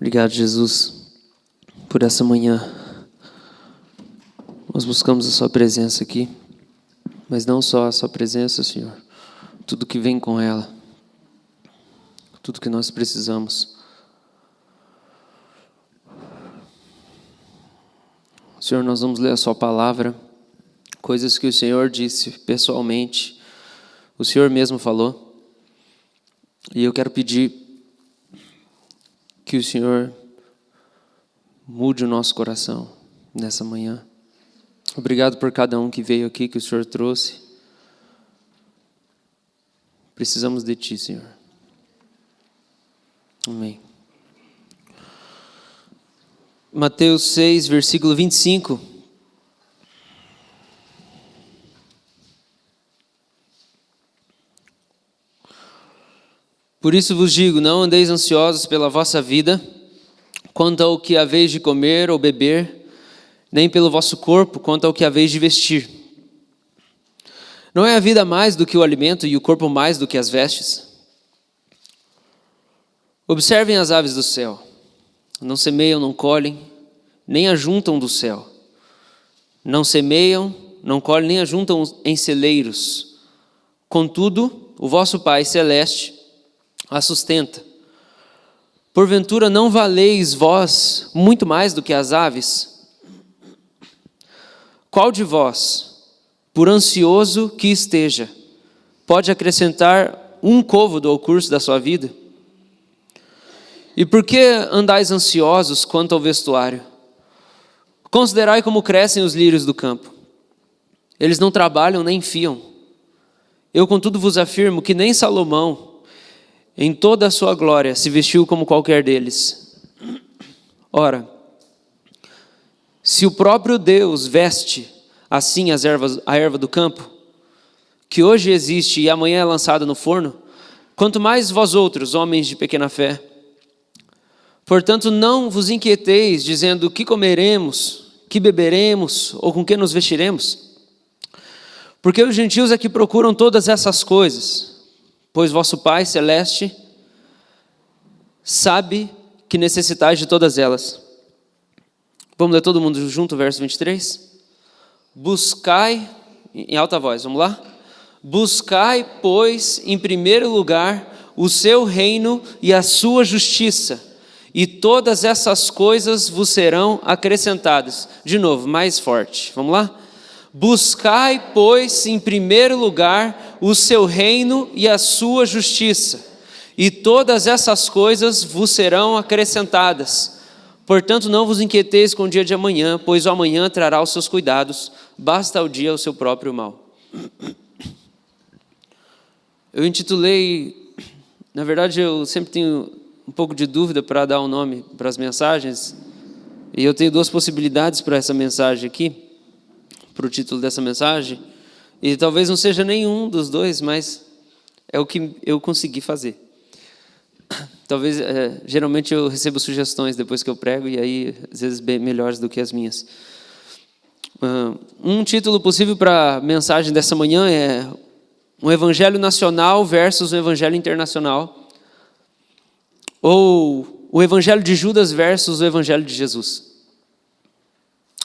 Obrigado, Jesus, por essa manhã. Nós buscamos a Sua presença aqui, mas não só a Sua presença, Senhor, tudo que vem com ela, tudo que nós precisamos. Senhor, nós vamos ler a Sua palavra, coisas que o Senhor disse pessoalmente, o Senhor mesmo falou, e eu quero pedir que o Senhor mude o nosso coração nessa manhã. Obrigado por cada um que veio aqui, que o Senhor trouxe. Precisamos de Ti, Senhor. Amém. Mateus 6, versículo 25. Por isso vos digo, não andeis ansiosos pela vossa vida, quanto ao que haveis de comer ou beber, nem pelo vosso corpo, quanto ao que haveis de vestir. Não é a vida mais do que o alimento e o corpo mais do que as vestes? Observem as aves do céu. Não semeiam, não colhem, nem ajuntam do céu. Não semeiam, não colhem, nem ajuntam em celeiros. Contudo, o vosso Pai Celeste a sustenta. Porventura não valeis vós muito mais do que as aves? Qual de vós, por ansioso que esteja, pode acrescentar um côvado ao curso da sua vida? E por que andais ansiosos quanto ao vestuário? Considerai como crescem os lírios do campo. Eles não trabalham nem fiam. Eu, contudo, vos afirmo que nem Salomão, em toda a sua glória, se vestiu como qualquer deles. Ora, se o próprio Deus veste assim a erva do campo, que hoje existe e amanhã é lançada no forno, quanto mais vós outros, homens de pequena fé. Portanto, não vos inquieteis, dizendo: que comeremos, que beberemos, ou com que nos vestiremos? Porque os gentios é que procuram todas essas coisas, pois vosso Pai Celeste sabe que necessitais de todas elas. Vamos ler todo mundo junto, verso 23? Buscai, em alta voz, vamos lá? Buscai, pois, em primeiro lugar, o seu reino e a sua justiça, e todas essas coisas vos serão acrescentadas. De novo, mais forte, vamos lá? Buscai, pois, em primeiro lugar, o seu reino e a sua justiça, e todas essas coisas vos serão acrescentadas. Portanto, não vos inquieteis com o dia de amanhã, pois o amanhã trará os seus cuidados, basta ao dia o seu próprio mal. Eu intitulei, na verdade eu sempre tenho um pouco de dúvida para dar um nome para as mensagens, e eu tenho duas possibilidades para essa mensagem aqui, para o título dessa mensagem, e talvez não seja nenhum dos dois, mas é o que eu consegui fazer. Talvez, geralmente eu recebo sugestões depois que eu prego, e aí às vezes bem melhores do que as minhas. Um título possível para a mensagem dessa manhã é um evangelho nacional versus um evangelho internacional, ou o evangelho de Judas versus o evangelho de Jesus.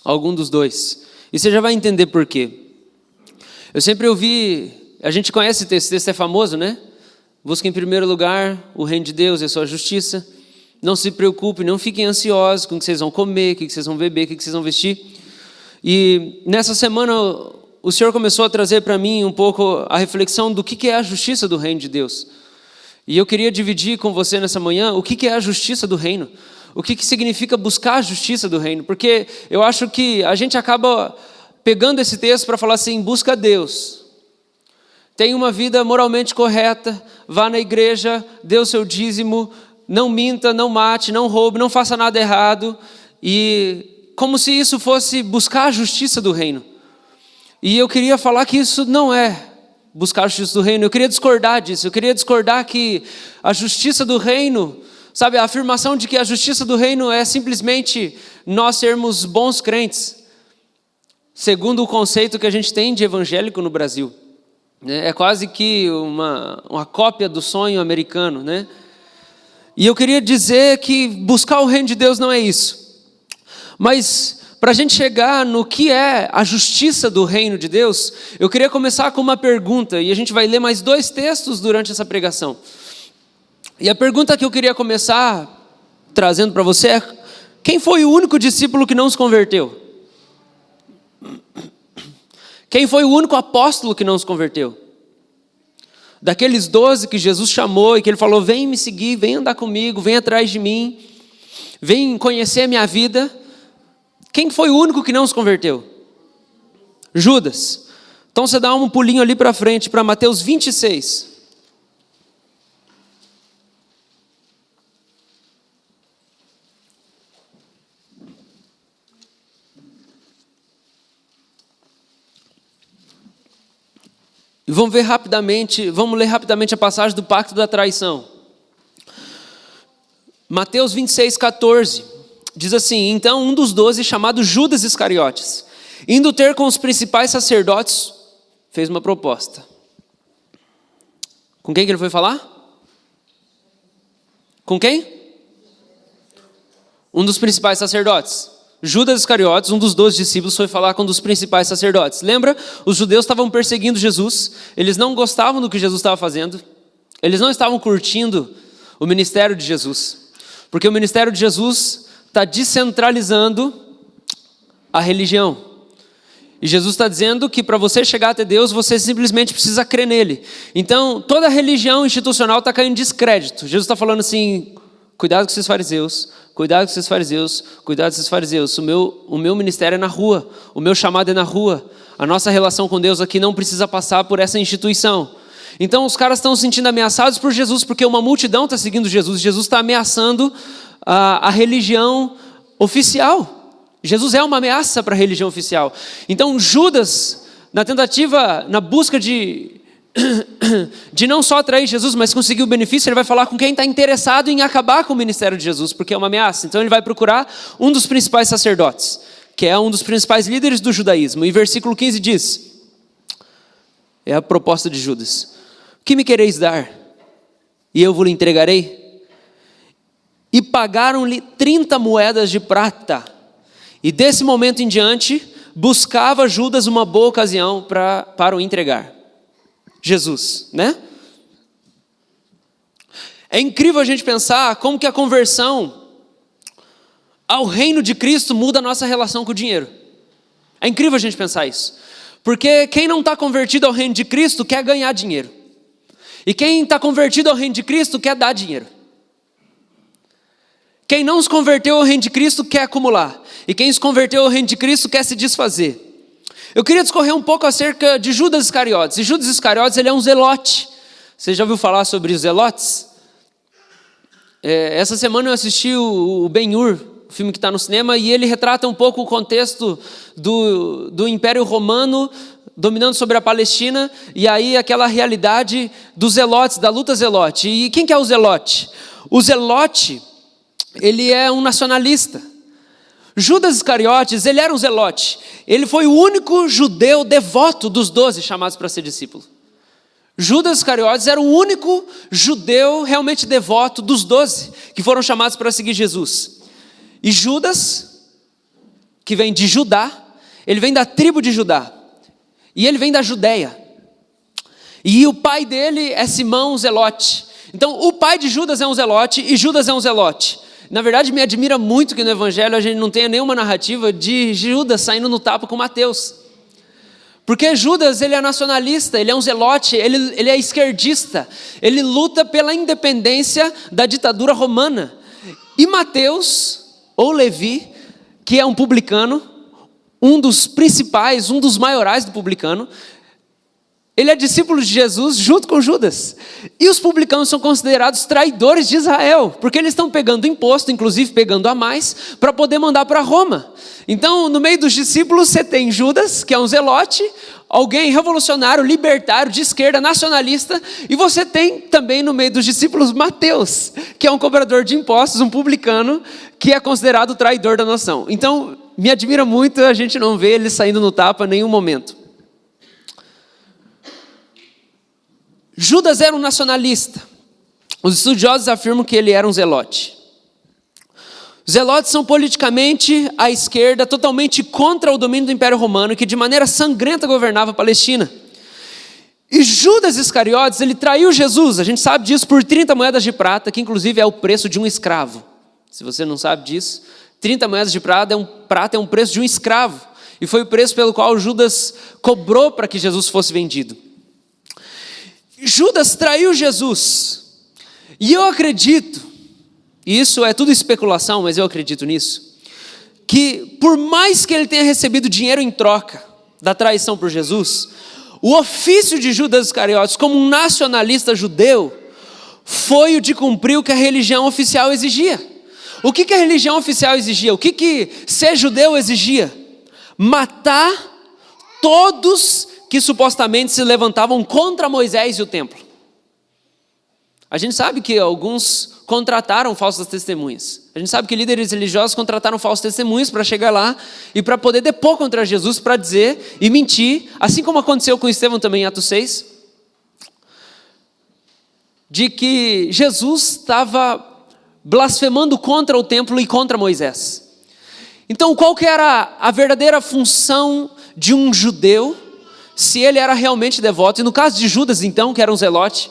Algum dos dois. E você já vai entender por quê. Eu sempre ouvi, a gente conhece esse texto é famoso, né? Busquem em primeiro lugar o reino de Deus e a sua justiça. Não se preocupem, não fiquem ansiosos com o que vocês vão comer, o que vocês vão beber, o que vocês vão vestir. E nessa semana o Senhor começou a trazer para mim um pouco a reflexão do que é a justiça do reino de Deus. E eu queria dividir com você nessa manhã o que é a justiça do reino. O que significa buscar a justiça do reino? Porque eu acho que a gente acaba pegando esse texto para falar assim: busca Deus, tenha uma vida moralmente correta, vá na igreja, dê o seu dízimo, não minta, não mate, não roube, não faça nada errado, e como se isso fosse buscar a justiça do reino. E eu queria falar que isso não é buscar a justiça do reino. Eu queria discordar disso, eu queria discordar que a justiça do reino, sabe, a afirmação de que a justiça do reino é simplesmente nós sermos bons crentes, segundo o conceito que a gente tem de evangélico no Brasil. É quase que uma cópia do sonho americano, né? E eu queria dizer que buscar o reino de Deus não é isso. Mas para a gente chegar no que é a justiça do reino de Deus, eu queria começar com uma pergunta, e a gente vai ler mais 2 textos durante essa pregação. E a pergunta que eu queria começar trazendo para você é: quem foi o único discípulo que não se converteu? Quem foi o único apóstolo que não se converteu? Daqueles 12 que Jesus chamou e que ele falou: vem me seguir, vem andar comigo, vem atrás de mim, vem conhecer a minha vida. Quem foi o único que não se converteu? Judas. Então você dá um pulinho ali para frente, para Mateus 26. E vamos ler rapidamente a passagem do pacto da traição. Mateus 26, 14, diz assim: então um dos 12, chamado Judas Iscariotes, indo ter com os principais sacerdotes, fez uma proposta. Com quem que ele foi falar? Com quem? Um dos principais sacerdotes. Judas Iscariotes, um dos 12 discípulos, foi falar com um dos principais sacerdotes. Lembra? Os judeus estavam perseguindo Jesus, eles não gostavam do que Jesus estava fazendo, eles não estavam curtindo o ministério de Jesus, porque o ministério de Jesus está descentralizando a religião. E Jesus está dizendo que para você chegar até Deus, você simplesmente precisa crer nele. Então, toda a religião institucional está caindo em descrédito. Jesus está falando assim: cuidado com esses fariseus, cuidado com esses fariseus, cuidado com esses fariseus. O meu ministério é na rua, o meu chamado é na rua. A nossa relação com Deus aqui não precisa passar por essa instituição. Então os caras estão se sentindo ameaçados por Jesus, porque uma multidão está seguindo Jesus. Jesus está ameaçando a religião oficial. Jesus é uma ameaça para a religião oficial. Então Judas, na busca de não só atrair Jesus, mas conseguir o benefício, ele vai falar com quem está interessado em acabar com o ministério de Jesus, porque é uma ameaça. Então ele vai procurar um dos principais sacerdotes, que é um dos principais líderes do judaísmo. E versículo 15 diz, é a proposta de Judas: o que me quereis dar? E eu vos entregarei. E pagaram-lhe 30 moedas de prata. E desse momento em diante, buscava Judas uma boa ocasião para o entregar. Jesus, né? É incrível a gente pensar como que a conversão ao reino de Cristo muda a nossa relação com o dinheiro. É incrível a gente pensar isso. Porque quem não está convertido ao reino de Cristo quer ganhar dinheiro. E quem está convertido ao reino de Cristo quer dar dinheiro. Quem não se converteu ao reino de Cristo quer acumular. E quem se converteu ao reino de Cristo quer se desfazer. Eu queria discorrer um pouco acerca de Judas Iscariotes. E Judas Iscariotes, ele é um zelote. Você já ouviu falar sobre os zelotes? Essa semana eu assisti o Ben-Hur, o filme que está no cinema, e ele retrata um pouco o contexto do Império Romano dominando sobre a Palestina, e aí aquela realidade dos zelotes, da luta zelote. E quem que é o zelote? O zelote, ele é um nacionalista. Judas Iscariotes, ele era um zelote. Ele foi o único judeu devoto dos 12 chamados para ser discípulo. Judas Iscariotes era o único judeu realmente devoto dos 12 que foram chamados para seguir Jesus. E Judas, que vem de Judá, ele vem da tribo de Judá. E ele vem da Judéia. E o pai dele é Simão Zelote. Então o pai de Judas é um zelote e Judas é um zelote. Na verdade, me admira muito que no Evangelho a gente não tenha nenhuma narrativa de Judas saindo no tapa com Mateus. Porque Judas, ele é nacionalista, ele é um zelote, ele é esquerdista. Ele luta pela independência da ditadura romana. E Mateus, ou Levi, que é um publicano, um dos principais, um dos maiorais do publicano, ele é discípulo de Jesus junto com Judas. E os publicanos são considerados traidores de Israel, porque eles estão pegando imposto, inclusive pegando a mais, para poder mandar para Roma. Então, no meio dos discípulos, você tem Judas, que é um zelote, alguém revolucionário, libertário, de esquerda, nacionalista, e você tem também no meio dos discípulos Mateus, que é um cobrador de impostos, um publicano, que é considerado o traidor da nação. Então, me admira muito a gente não ver ele saindo no tapa em nenhum momento. Judas era um nacionalista. Os estudiosos afirmam que ele era um zelote. Os zelotes são politicamente à esquerda, totalmente contra o domínio do Império Romano, que de maneira sangrenta governava a Palestina. E Judas Iscariotes, ele traiu Jesus, a gente sabe disso, por 30 moedas de prata, que inclusive é o preço de um escravo. Se você não sabe disso, 30 moedas de prata é um preço de um escravo. E foi o preço pelo qual Judas cobrou para que Jesus fosse vendido. Judas traiu Jesus. E eu acredito, e isso é tudo especulação, mas eu acredito nisso, que por mais que ele tenha recebido dinheiro em troca da traição por Jesus, o ofício de Judas Iscariotes como um nacionalista judeu foi o de cumprir o que a religião oficial exigia. O que a religião oficial exigia? O que ser judeu exigia? Matar todos que supostamente se levantavam contra Moisés e o templo. A gente sabe que alguns contrataram falsas testemunhas. A gente sabe que líderes religiosos contrataram falsos testemunhas para chegar lá e para poder depor contra Jesus, para dizer e mentir, assim como aconteceu com Estevão também em Atos 6, de que Jesus estava blasfemando contra o templo e contra Moisés. Então, qual que era a verdadeira função de um judeu, se ele era realmente devoto? E no caso de Judas, então, que era um zelote,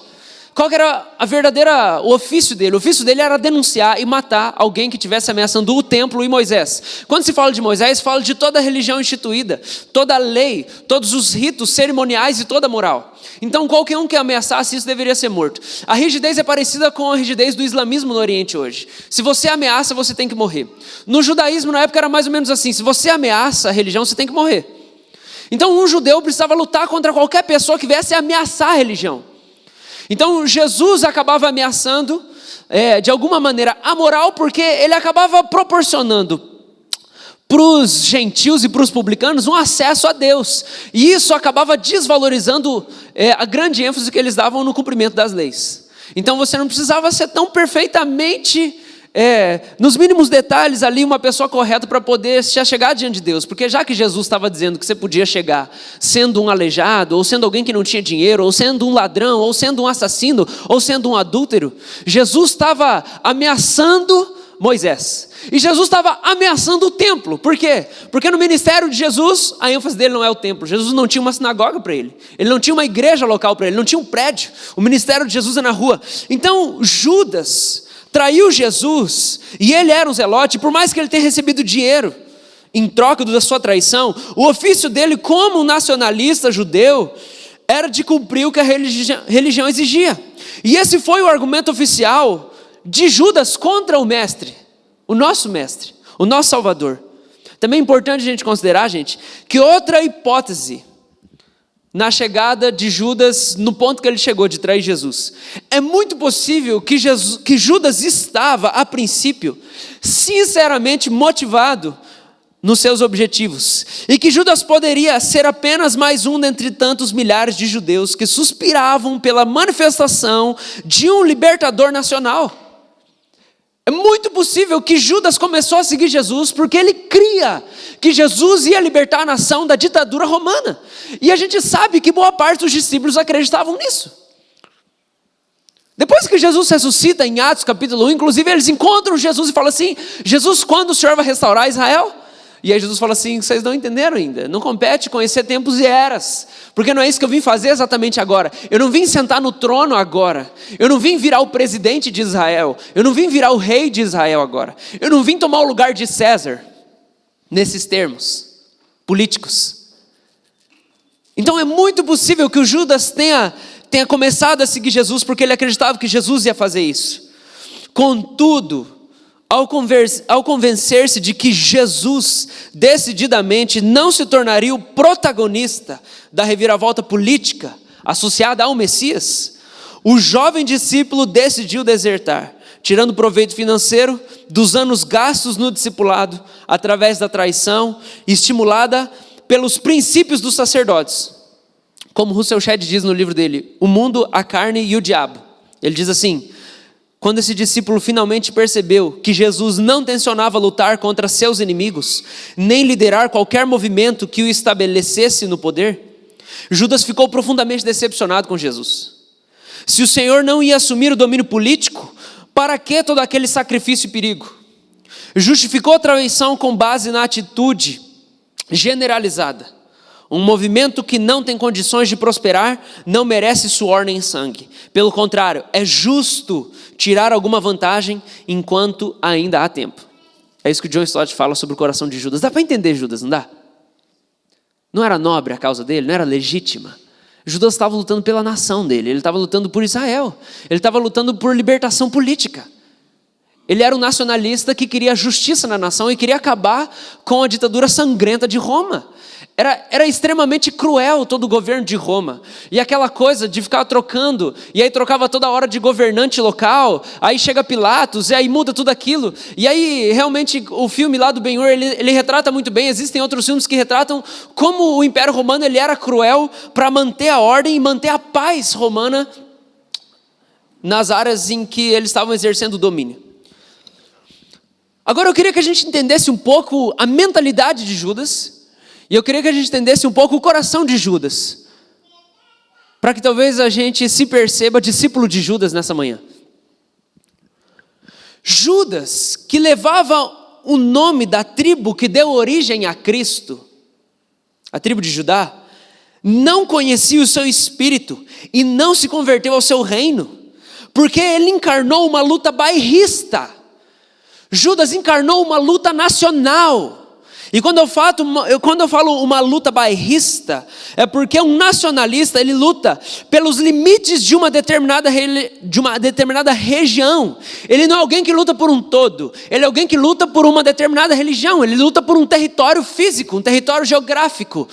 qual que era o ofício dele? O ofício dele era denunciar e matar alguém que estivesse ameaçando o templo e Moisés. Quando se fala de Moisés, fala de toda a religião instituída, toda a lei, todos os ritos cerimoniais e toda a moral. Então qualquer um que ameaçasse isso deveria ser morto. A rigidez é parecida com a rigidez do islamismo no Oriente hoje. Se você ameaça, você tem que morrer. No judaísmo na época era mais ou menos assim, se você ameaça a religião, você tem que morrer. Então um judeu precisava lutar contra qualquer pessoa que viesse ameaçar a religião. Então Jesus acabava ameaçando, de alguma maneira, a moral, porque ele acabava proporcionando para os gentios e para os publicanos um acesso a Deus. E isso acabava desvalorizando a grande ênfase que eles davam no cumprimento das leis. Então você não precisava ser tão perfeitamente, nos mínimos detalhes ali, uma pessoa correta para poder chegar diante de Deus. Porque já que Jesus estava dizendo que você podia chegar sendo um aleijado, ou sendo alguém que não tinha dinheiro, ou sendo um ladrão, ou sendo um assassino, ou sendo um adúltero, Jesus estava ameaçando Moisés. E Jesus estava ameaçando o templo. Por quê? Porque no ministério de Jesus, a ênfase dele não é o templo. Jesus não tinha uma sinagoga para ele. Ele não tinha uma igreja local para ele. Não tinha um prédio. O ministério de Jesus é na rua. Então Judas traiu Jesus, e ele era um zelote, por mais que ele tenha recebido dinheiro em troca da sua traição, o ofício dele como um nacionalista judeu era de cumprir o que a religião exigia. E esse foi o argumento oficial de Judas contra o mestre, o nosso Salvador. Também é importante a gente considerar, gente, que outra hipótese na chegada de Judas, no ponto que ele chegou de trair Jesus. É muito possível que Judas estava, a princípio, sinceramente motivado nos seus objetivos. E que Judas poderia ser apenas mais um dentre tantos milhares de judeus que suspiravam pela manifestação de um libertador nacional. É muito possível que Judas começou a seguir Jesus porque ele cria que Jesus ia libertar a nação da ditadura romana. E a gente sabe que boa parte dos discípulos acreditavam nisso. Depois que Jesus ressuscita em Atos capítulo 1, inclusive eles encontram Jesus e falam assim: Jesus, quando o Senhor vai restaurar Israel? E aí Jesus fala assim: vocês não entenderam ainda, não compete conhecer tempos e eras, porque não é isso que eu vim fazer exatamente agora. Eu não vim sentar no trono agora, eu não vim virar o presidente de Israel, eu não vim virar o rei de Israel agora, eu não vim tomar o lugar de César, nesses termos políticos. Então é muito possível que o Judas tenha começado a seguir Jesus, porque ele acreditava que Jesus ia fazer isso. Contudo, ao convencer-se de que Jesus decididamente não se tornaria o protagonista da reviravolta política associada ao Messias, o jovem discípulo decidiu desertar, tirando proveito financeiro dos anos gastos no discipulado através da traição, estimulada pelos princípios dos sacerdotes. Como Russell Shedd diz no livro dele, O Mundo, a Carne e o Diabo. Ele diz assim: quando esse discípulo finalmente percebeu que Jesus não tensionava lutar contra seus inimigos, nem liderar qualquer movimento que o estabelecesse no poder, Judas ficou profundamente decepcionado com Jesus. Se o Senhor não ia assumir o domínio político, para que todo aquele sacrifício e perigo? Justificou a traição com base na atitude generalizada. Um movimento que não tem condições de prosperar não merece suor nem sangue. Pelo contrário, é justo tirar alguma vantagem enquanto ainda há tempo. É isso que o John Stott fala sobre o coração de Judas. Dá para entender Judas, não dá? Não era nobre a causa dele, não era legítima. Judas estava lutando pela nação dele, ele estava lutando por Israel, ele estava lutando por libertação política. Ele era um nacionalista que queria justiça na nação e queria acabar com a ditadura sangrenta de Roma. Era extremamente cruel todo o governo de Roma. E aquela coisa de ficar trocando, e aí trocava toda hora de governante local, aí chega Pilatos, e aí muda tudo aquilo. E aí realmente o filme lá do Ben-Hur, ele retrata muito bem. Existem outros filmes que retratam como o Império Romano ele era cruel para manter a ordem e manter a paz romana nas áreas em que eles estavam exercendo o domínio. Agora eu queria que a gente entendesse um pouco a mentalidade de Judas, e eu queria que a gente entendesse um pouco o coração de Judas, para que talvez a gente se perceba discípulo de Judas nessa manhã. Judas, que levava o nome da tribo que deu origem a Cristo, a tribo de Judá, não conhecia o seu espírito e não se converteu ao seu reino, porque ele encarnou uma luta bairrista. Judas encarnou uma luta nacional. E quando eu falo uma luta bairrista, é porque um nacionalista, ele luta pelos limites de uma determinada região. Ele não é alguém que luta por um todo, ele é alguém que luta por uma determinada religião, ele luta por um território físico, um território geográfico.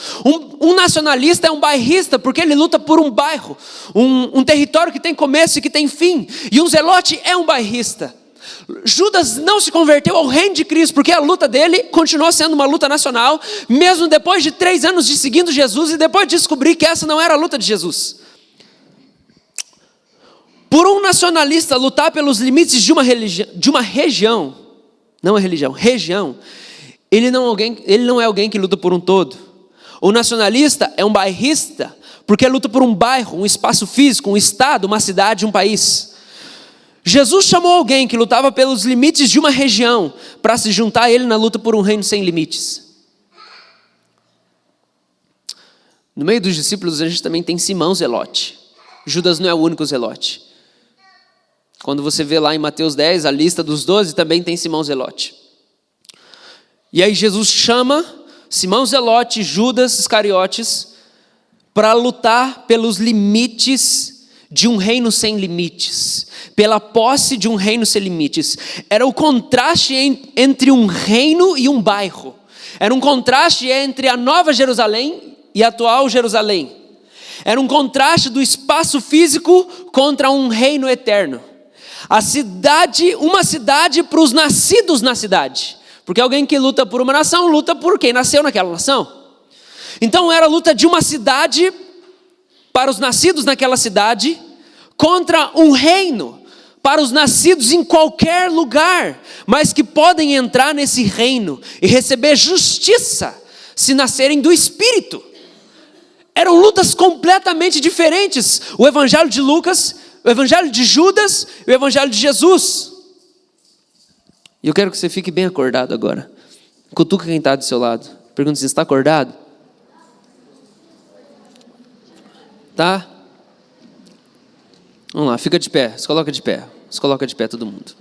Um nacionalista é um bairrista porque ele luta por um bairro, um território que tem começo e que tem fim. E um zelote é um bairrista. Judas não se converteu ao reino de Cristo, porque a luta dele continuou sendo uma luta nacional, mesmo depois de 3 anos de seguindo Jesus, e depois de descobrir que essa não era a luta de Jesus. Por um nacionalista lutar pelos limites de uma região, não é religião, região, ele não é alguém que luta por um todo. O nacionalista é um bairrista, porque luta por um bairro, um espaço físico, um estado, uma cidade, um país. Jesus chamou alguém que lutava pelos limites de uma região para se juntar a ele na luta por um reino sem limites. No meio dos discípulos a gente também tem Simão Zelote. Judas não é o único Zelote. Quando você vê lá em Mateus 10 a lista dos 12, também tem Simão Zelote. E aí Jesus chama Simão Zelote, Judas Iscariotes para lutar pelos limites de um reino sem limites, pela posse de um reino sem limites. Era o contraste entre um reino e um bairro. Era um contraste entre a Nova Jerusalém e a atual Jerusalém. Era um contraste do espaço físico contra um reino eterno. Uma cidade para os nascidos na cidade. Porque alguém que luta por uma nação, luta por quem nasceu naquela nação. Então era a luta de uma cidade para os nascidos naquela cidade, contra um reino, para os nascidos em qualquer lugar, mas que podem entrar nesse reino e receber justiça, se nascerem do Espírito. Eram lutas completamente diferentes, o evangelho de Lucas, o evangelho de Judas e o evangelho de Jesus. E eu quero que você fique bem acordado agora. Cutuca quem está do seu lado, pergunta se está acordado. Tá? Vamos lá, fica de pé, se coloca de pé. Se coloca de pé todo mundo.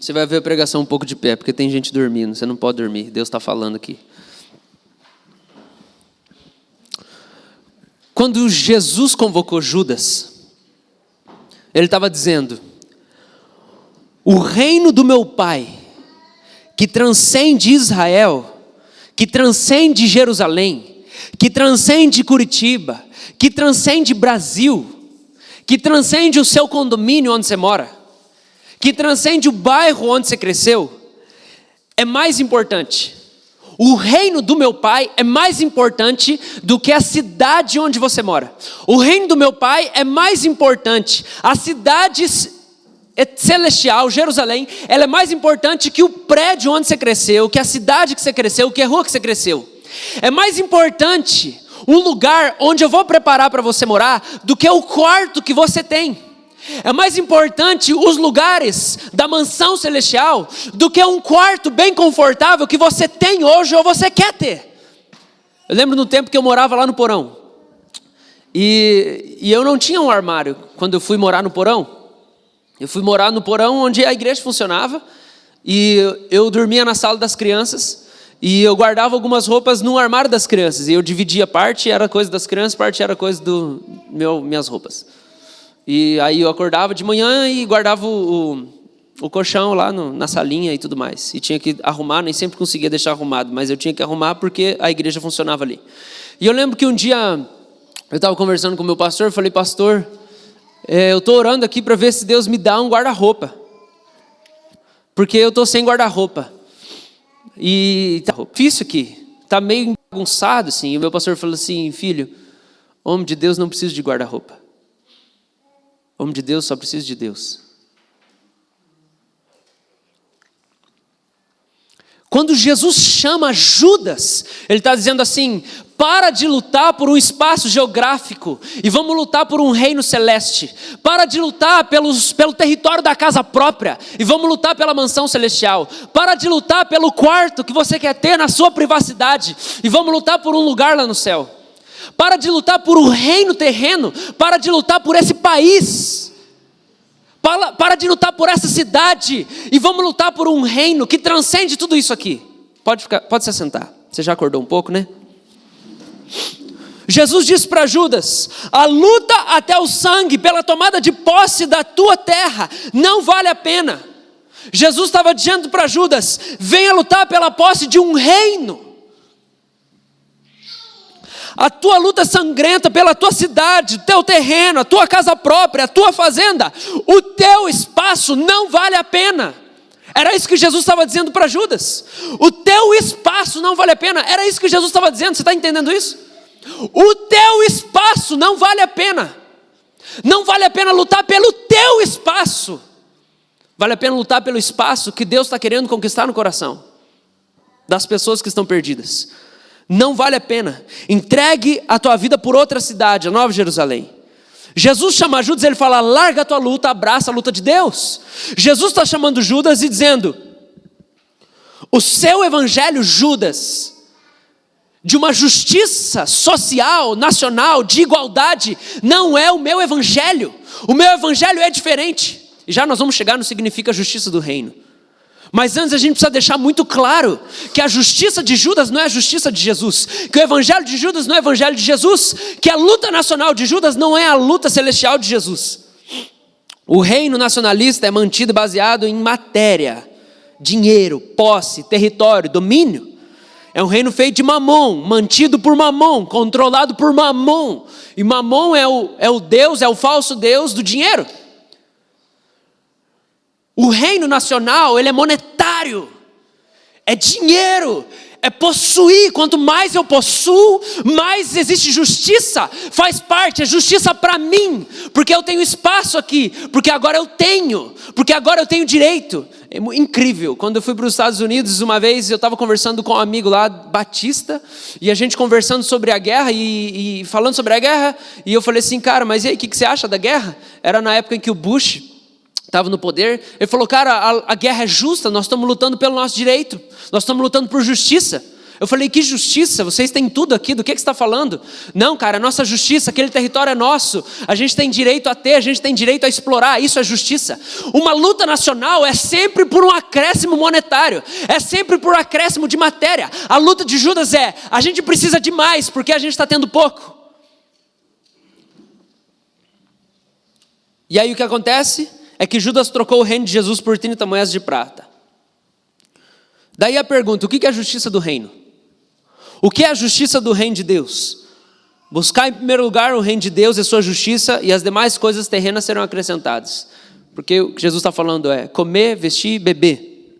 Você vai ver a pregação um pouco de pé, porque tem gente dormindo, você não pode dormir, Deus está falando aqui. Quando Jesus convocou Judas, ele estava dizendo: o reino do meu Pai, que transcende Israel, que transcende Jerusalém, que transcende Curitiba, que transcende Brasil, que transcende o seu condomínio onde você mora, que transcende o bairro onde você cresceu, é mais importante. O reino do meu Pai é mais importante do que a cidade onde você mora. O reino do meu Pai é mais importante. A cidade celestial, Jerusalém, ela é mais importante que o prédio onde você cresceu, que a cidade que você cresceu, que a rua que você cresceu. É mais importante um lugar onde eu vou preparar para você morar do que o quarto que você tem. É mais importante os lugares da mansão celestial do que um quarto bem confortável que você tem hoje ou você quer ter. Eu lembro no tempo que eu morava lá no porão. E eu não tinha um armário quando eu fui morar no porão. Eu fui morar no porão onde a igreja funcionava. E eu dormia na sala das crianças. E eu guardava algumas roupas no armário das crianças. E eu dividia, parte era coisa das crianças, parte era coisa minhas roupas. E aí eu acordava de manhã e guardava o colchão lá na salinha e tudo mais. E tinha que arrumar, nem sempre conseguia deixar arrumado, mas eu tinha que arrumar porque a igreja funcionava ali. E eu lembro que um dia eu estava conversando com o meu pastor, falei, pastor, eu estou orando aqui para ver se Deus me dá um guarda-roupa. Porque eu estou sem guarda-roupa. E tá difícil aqui, está meio bagunçado assim. E o meu pastor falou assim, filho, homem de Deus não precisa de guarda-roupa. Homem de Deus só precisa de Deus. Quando Jesus chama Judas, Ele está dizendo assim, para de lutar por um espaço geográfico e vamos lutar por um reino celeste. Para de lutar pelo território da casa própria e vamos lutar pela mansão celestial. Para de lutar pelo quarto que você quer ter na sua privacidade e vamos lutar por um lugar lá no céu. Para de lutar por um reino terreno, para de lutar por esse país, para de lutar por essa cidade, e vamos lutar por um reino que transcende tudo isso aqui. Pode se assentar, você já acordou um pouco, né? Jesus disse para Judas, a luta até o sangue pela tomada de posse da tua terra não vale a pena. Jesus estava dizendo para Judas, venha lutar pela posse de um reino. A tua luta sangrenta pela tua cidade, teu terreno, a tua casa própria, a tua fazenda, o teu espaço não vale a pena. Era isso que Jesus estava dizendo para Judas. O teu espaço não vale a pena. Era isso que Jesus estava dizendo, você está entendendo isso? O teu espaço não vale a pena. Não vale a pena lutar pelo teu espaço. Vale a pena lutar pelo espaço que Deus está querendo conquistar no coração das pessoas que estão perdidas. Não vale a pena. Entregue a tua vida por outra cidade, a Nova Jerusalém. Jesus chama Judas, ele fala, larga a tua luta, abraça a luta de Deus. Jesus está chamando Judas e dizendo, o seu evangelho, Judas, de uma justiça social, nacional, de igualdade, não é o meu evangelho. O meu evangelho é diferente. E já nós vamos chegar no que significa a justiça do reino. Mas antes a gente precisa deixar muito claro que a justiça de Judas não é a justiça de Jesus, que o evangelho de Judas não é o evangelho de Jesus, que a luta nacional de Judas não é a luta celestial de Jesus. O reino nacionalista é mantido baseado em matéria, dinheiro, posse, território, domínio. É um reino feito de Mamon, mantido por Mamon, controlado por Mamon. E Mamon é o Deus, é o falso Deus do dinheiro. O reino nacional, ele é monetário, é dinheiro, é possuir. Quanto mais eu possuo, mais existe justiça, faz parte, é justiça para mim, porque eu tenho espaço aqui, porque agora eu tenho direito. É incrível. Quando eu fui para os Estados Unidos uma vez, eu estava conversando com um amigo lá, batista, e a gente conversando sobre a guerra e falando sobre a guerra, e eu falei assim, cara, mas e aí, o que você acha da guerra? Era na época em que o Bush estava no poder. Ele falou, cara, a guerra é justa, nós estamos lutando pelo nosso direito, nós estamos lutando por justiça. Eu falei, que justiça? Vocês têm tudo aqui, do que você está falando? Não, cara, a nossa justiça, aquele território é nosso, a gente tem direito a ter, a gente tem direito a explorar, isso é justiça. Uma luta nacional é sempre por um acréscimo monetário, é sempre por um acréscimo de matéria. A luta de Judas é, a gente precisa de mais, porque a gente está tendo pouco. E aí o que acontece? É que Judas trocou o reino de Jesus por 30 moedas de prata. Daí a pergunta, o que é a justiça do reino? O que é a justiça do reino de Deus? Buscar em primeiro lugar o reino de Deus e a sua justiça, e as demais coisas terrenas serão acrescentadas. Porque o que Jesus está falando é comer, vestir, beber.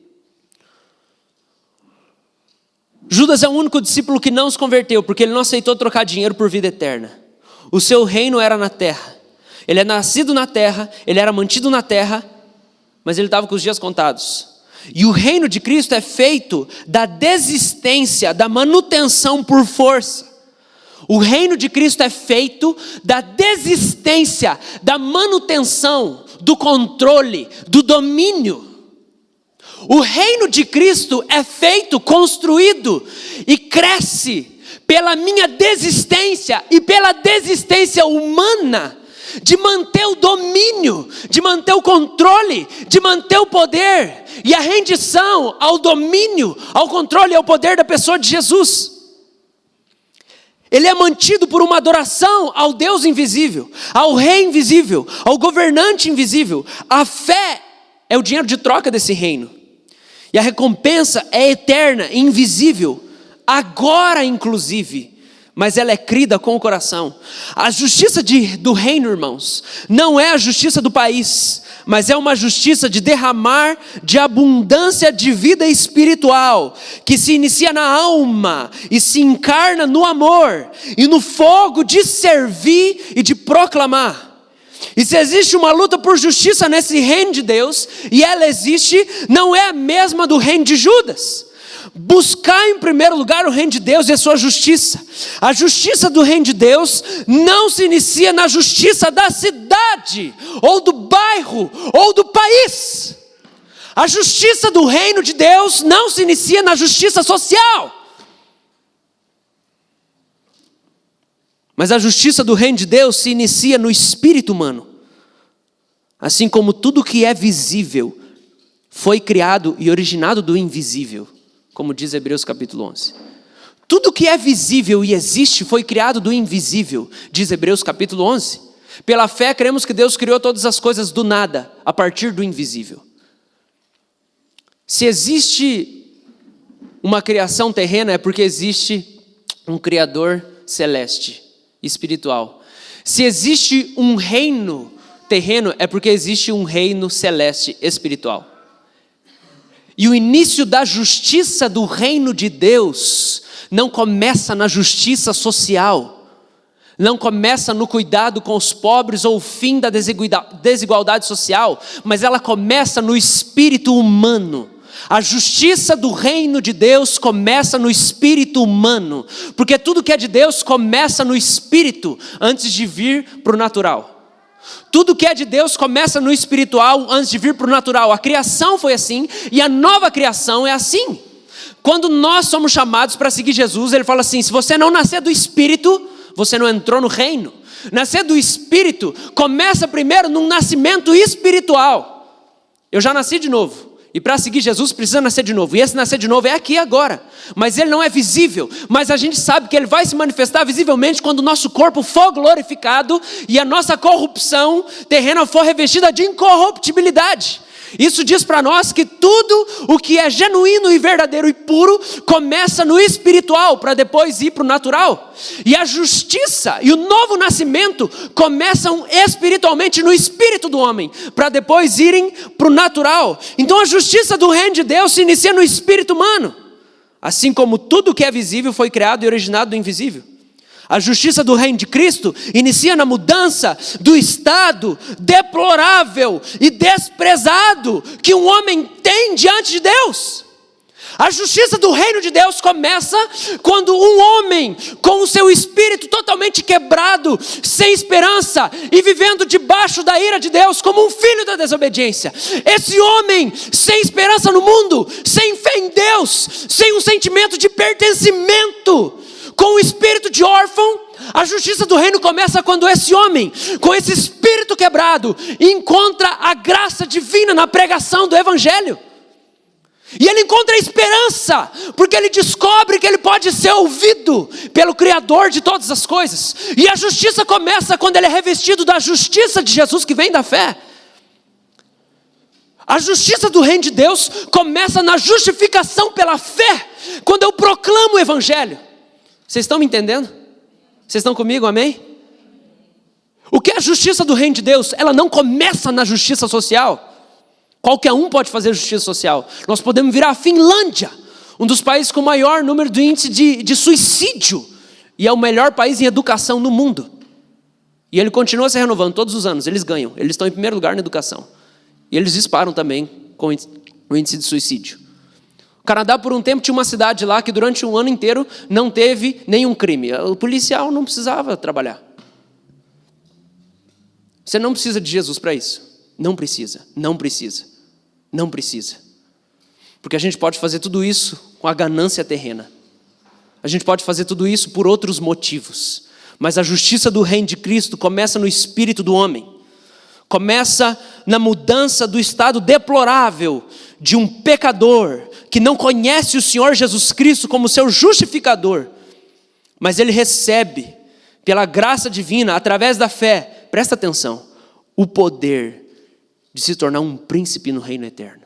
Judas é o único discípulo que não se converteu, porque ele não aceitou trocar dinheiro por vida eterna. O seu reino era na terra. Ele é nascido na terra, ele era mantido na terra, mas ele estava com os dias contados. E o reino de Cristo é feito da desistência, da manutenção por força. O reino de Cristo é feito da desistência, da manutenção, do controle, do domínio. O reino de Cristo é feito, construído e cresce pela minha desistência e pela desistência humana de manter o domínio, de manter o controle, de manter o poder e a rendição ao domínio, ao controle e ao poder da pessoa de Jesus. Ele é mantido por uma adoração ao Deus invisível, ao Rei invisível, ao governante invisível. A fé é o dinheiro de troca desse reino. E a recompensa é eterna, invisível, agora inclusive, mas ela é crida com o coração. A justiça do reino, irmãos, não é a justiça do país, mas é uma justiça de derramar de abundância de vida espiritual, que se inicia na alma e se encarna no amor e no fogo de servir e de proclamar. E se existe uma luta por justiça nesse reino de Deus, e ela existe, não é a mesma do reino de Judas. Buscar em primeiro lugar o reino de Deus e a sua justiça. A justiça do reino de Deus não se inicia na justiça da cidade, ou do bairro, ou do país. A justiça do reino de Deus não se inicia na justiça social. Mas a justiça do reino de Deus se inicia no espírito humano. Assim como tudo que é visível foi criado e originado do invisível, como diz Hebreus capítulo 11. Tudo que é visível e existe foi criado do invisível, diz Hebreus capítulo 11. Pela fé cremos que Deus criou todas as coisas do nada, a partir do invisível. Se existe uma criação terrena, é porque existe um Criador celeste, espiritual. Se existe um reino terreno, é porque existe um reino celeste, espiritual. E o início da justiça do reino de Deus não começa na justiça social, não começa no cuidado com os pobres ou o fim da desigualdade social, mas ela começa no espírito humano. A justiça do reino de Deus começa no espírito humano, porque tudo que é de Deus começa no espírito antes de vir para o natural. Tudo que é de Deus começa no espiritual antes de vir para o natural. A criação foi assim e a nova criação é assim. Quando nós somos chamados para seguir Jesus, ele fala assim: se você não nascer do espírito, você não entrou no reino. Nascer do espírito começa primeiro num nascimento espiritual. Eu já nasci de novo. E para seguir Jesus precisa nascer de novo. E esse nascer de novo é aqui agora. Mas ele não é visível. Mas a gente sabe que ele vai se manifestar visivelmente quando o nosso corpo for glorificado e a nossa corrupção terrena for revestida de incorruptibilidade. Isso diz para nós que tudo o que é genuíno e verdadeiro e puro começa no espiritual para depois ir para o natural. E a justiça e o novo nascimento começam espiritualmente no espírito do homem para depois irem para o natural. Então a justiça do reino de Deus se inicia no espírito humano, assim como tudo que é visível foi criado e originado do invisível. A justiça do reino de Cristo inicia na mudança do estado deplorável e desprezado que um homem tem diante de Deus. A justiça do reino de Deus começa quando um homem com o seu espírito totalmente quebrado, sem esperança e vivendo debaixo da ira de Deus como um filho da desobediência. Esse homem sem esperança no mundo, sem fé em Deus, sem um sentimento de pertencimento, com o espírito de órfão. A justiça do reino começa quando esse homem, com esse espírito quebrado, encontra a graça divina na pregação do evangelho. E ele encontra esperança, porque ele descobre que ele pode ser ouvido pelo Criador de todas as coisas. E a justiça começa quando ele é revestido da justiça de Jesus que vem da fé. A justiça do reino de Deus começa na justificação pela fé, quando eu proclamo o evangelho. Vocês estão me entendendo? Vocês estão comigo, amém? O que é a justiça do reino de Deus? Ela não começa na justiça social. Qualquer um pode fazer justiça social. Nós podemos virar a Finlândia, um dos países com o maior número de índice de suicídio, e é o melhor país em educação no mundo. E ele continua se renovando todos os anos, eles ganham, eles estão em primeiro lugar na educação. E eles disparam também com o índice de suicídio. Canadá, por um tempo, tinha uma cidade lá que durante um ano inteiro não teve nenhum crime. O policial não precisava trabalhar. Você não precisa de Jesus para isso. Não precisa, não precisa, não precisa. Porque a gente pode fazer tudo isso com a ganância terrena. A gente pode fazer tudo isso por outros motivos. Mas a justiça do reino de Cristo começa no espírito do homem. Começa na mudança do estado deplorável de um pecador que não conhece o Senhor Jesus Cristo como seu justificador, mas ele recebe, pela graça divina, através da fé, presta atenção, o poder de se tornar um príncipe no reino eterno.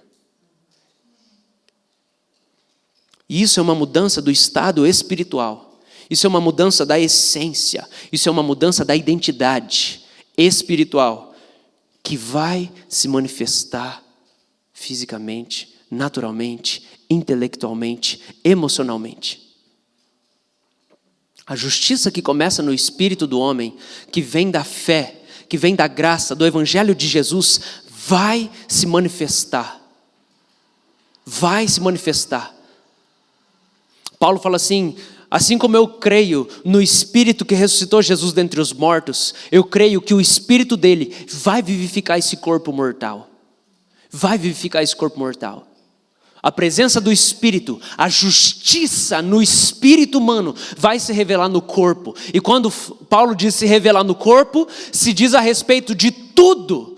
E isso é uma mudança do estado espiritual, isso é uma mudança da essência, isso é uma mudança da identidade espiritual, que vai se manifestar fisicamente, naturalmente, intelectualmente, emocionalmente. A justiça que começa no espírito do homem, que vem da fé, que vem da graça, do evangelho de Jesus, vai se manifestar. Vai se manifestar. Paulo fala assim como eu creio no Espírito que ressuscitou Jesus dentre os mortos, eu creio que o Espírito dele vai vivificar esse corpo mortal. Vai vivificar esse corpo mortal. A presença do Espírito, a justiça no espírito humano vai se revelar no corpo. E quando Paulo diz se revelar no corpo, se diz a respeito de tudo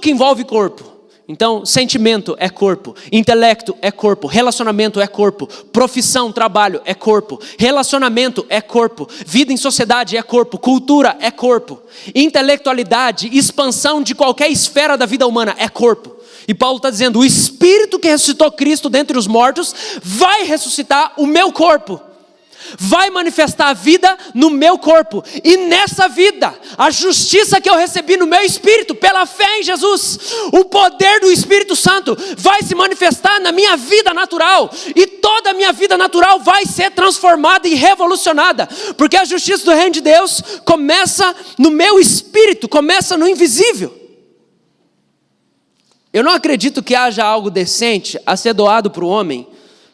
que envolve corpo. Então, sentimento é corpo, intelecto é corpo, relacionamento é corpo, profissão, trabalho é corpo, relacionamento é corpo, vida em sociedade é corpo, cultura é corpo, intelectualidade, expansão de qualquer esfera da vida humana é corpo. E Paulo está dizendo, o Espírito que ressuscitou Cristo dentre os mortos vai ressuscitar o meu corpo. Vai manifestar a vida no meu corpo. E nessa vida, a justiça que eu recebi no meu espírito, pela fé em Jesus, o poder do Espírito Santo vai se manifestar na minha vida natural. E toda a minha vida natural vai ser transformada e revolucionada. Porque a justiça do reino de Deus começa no meu espírito, começa no invisível. Eu não acredito que haja algo decente a ser doado para o homem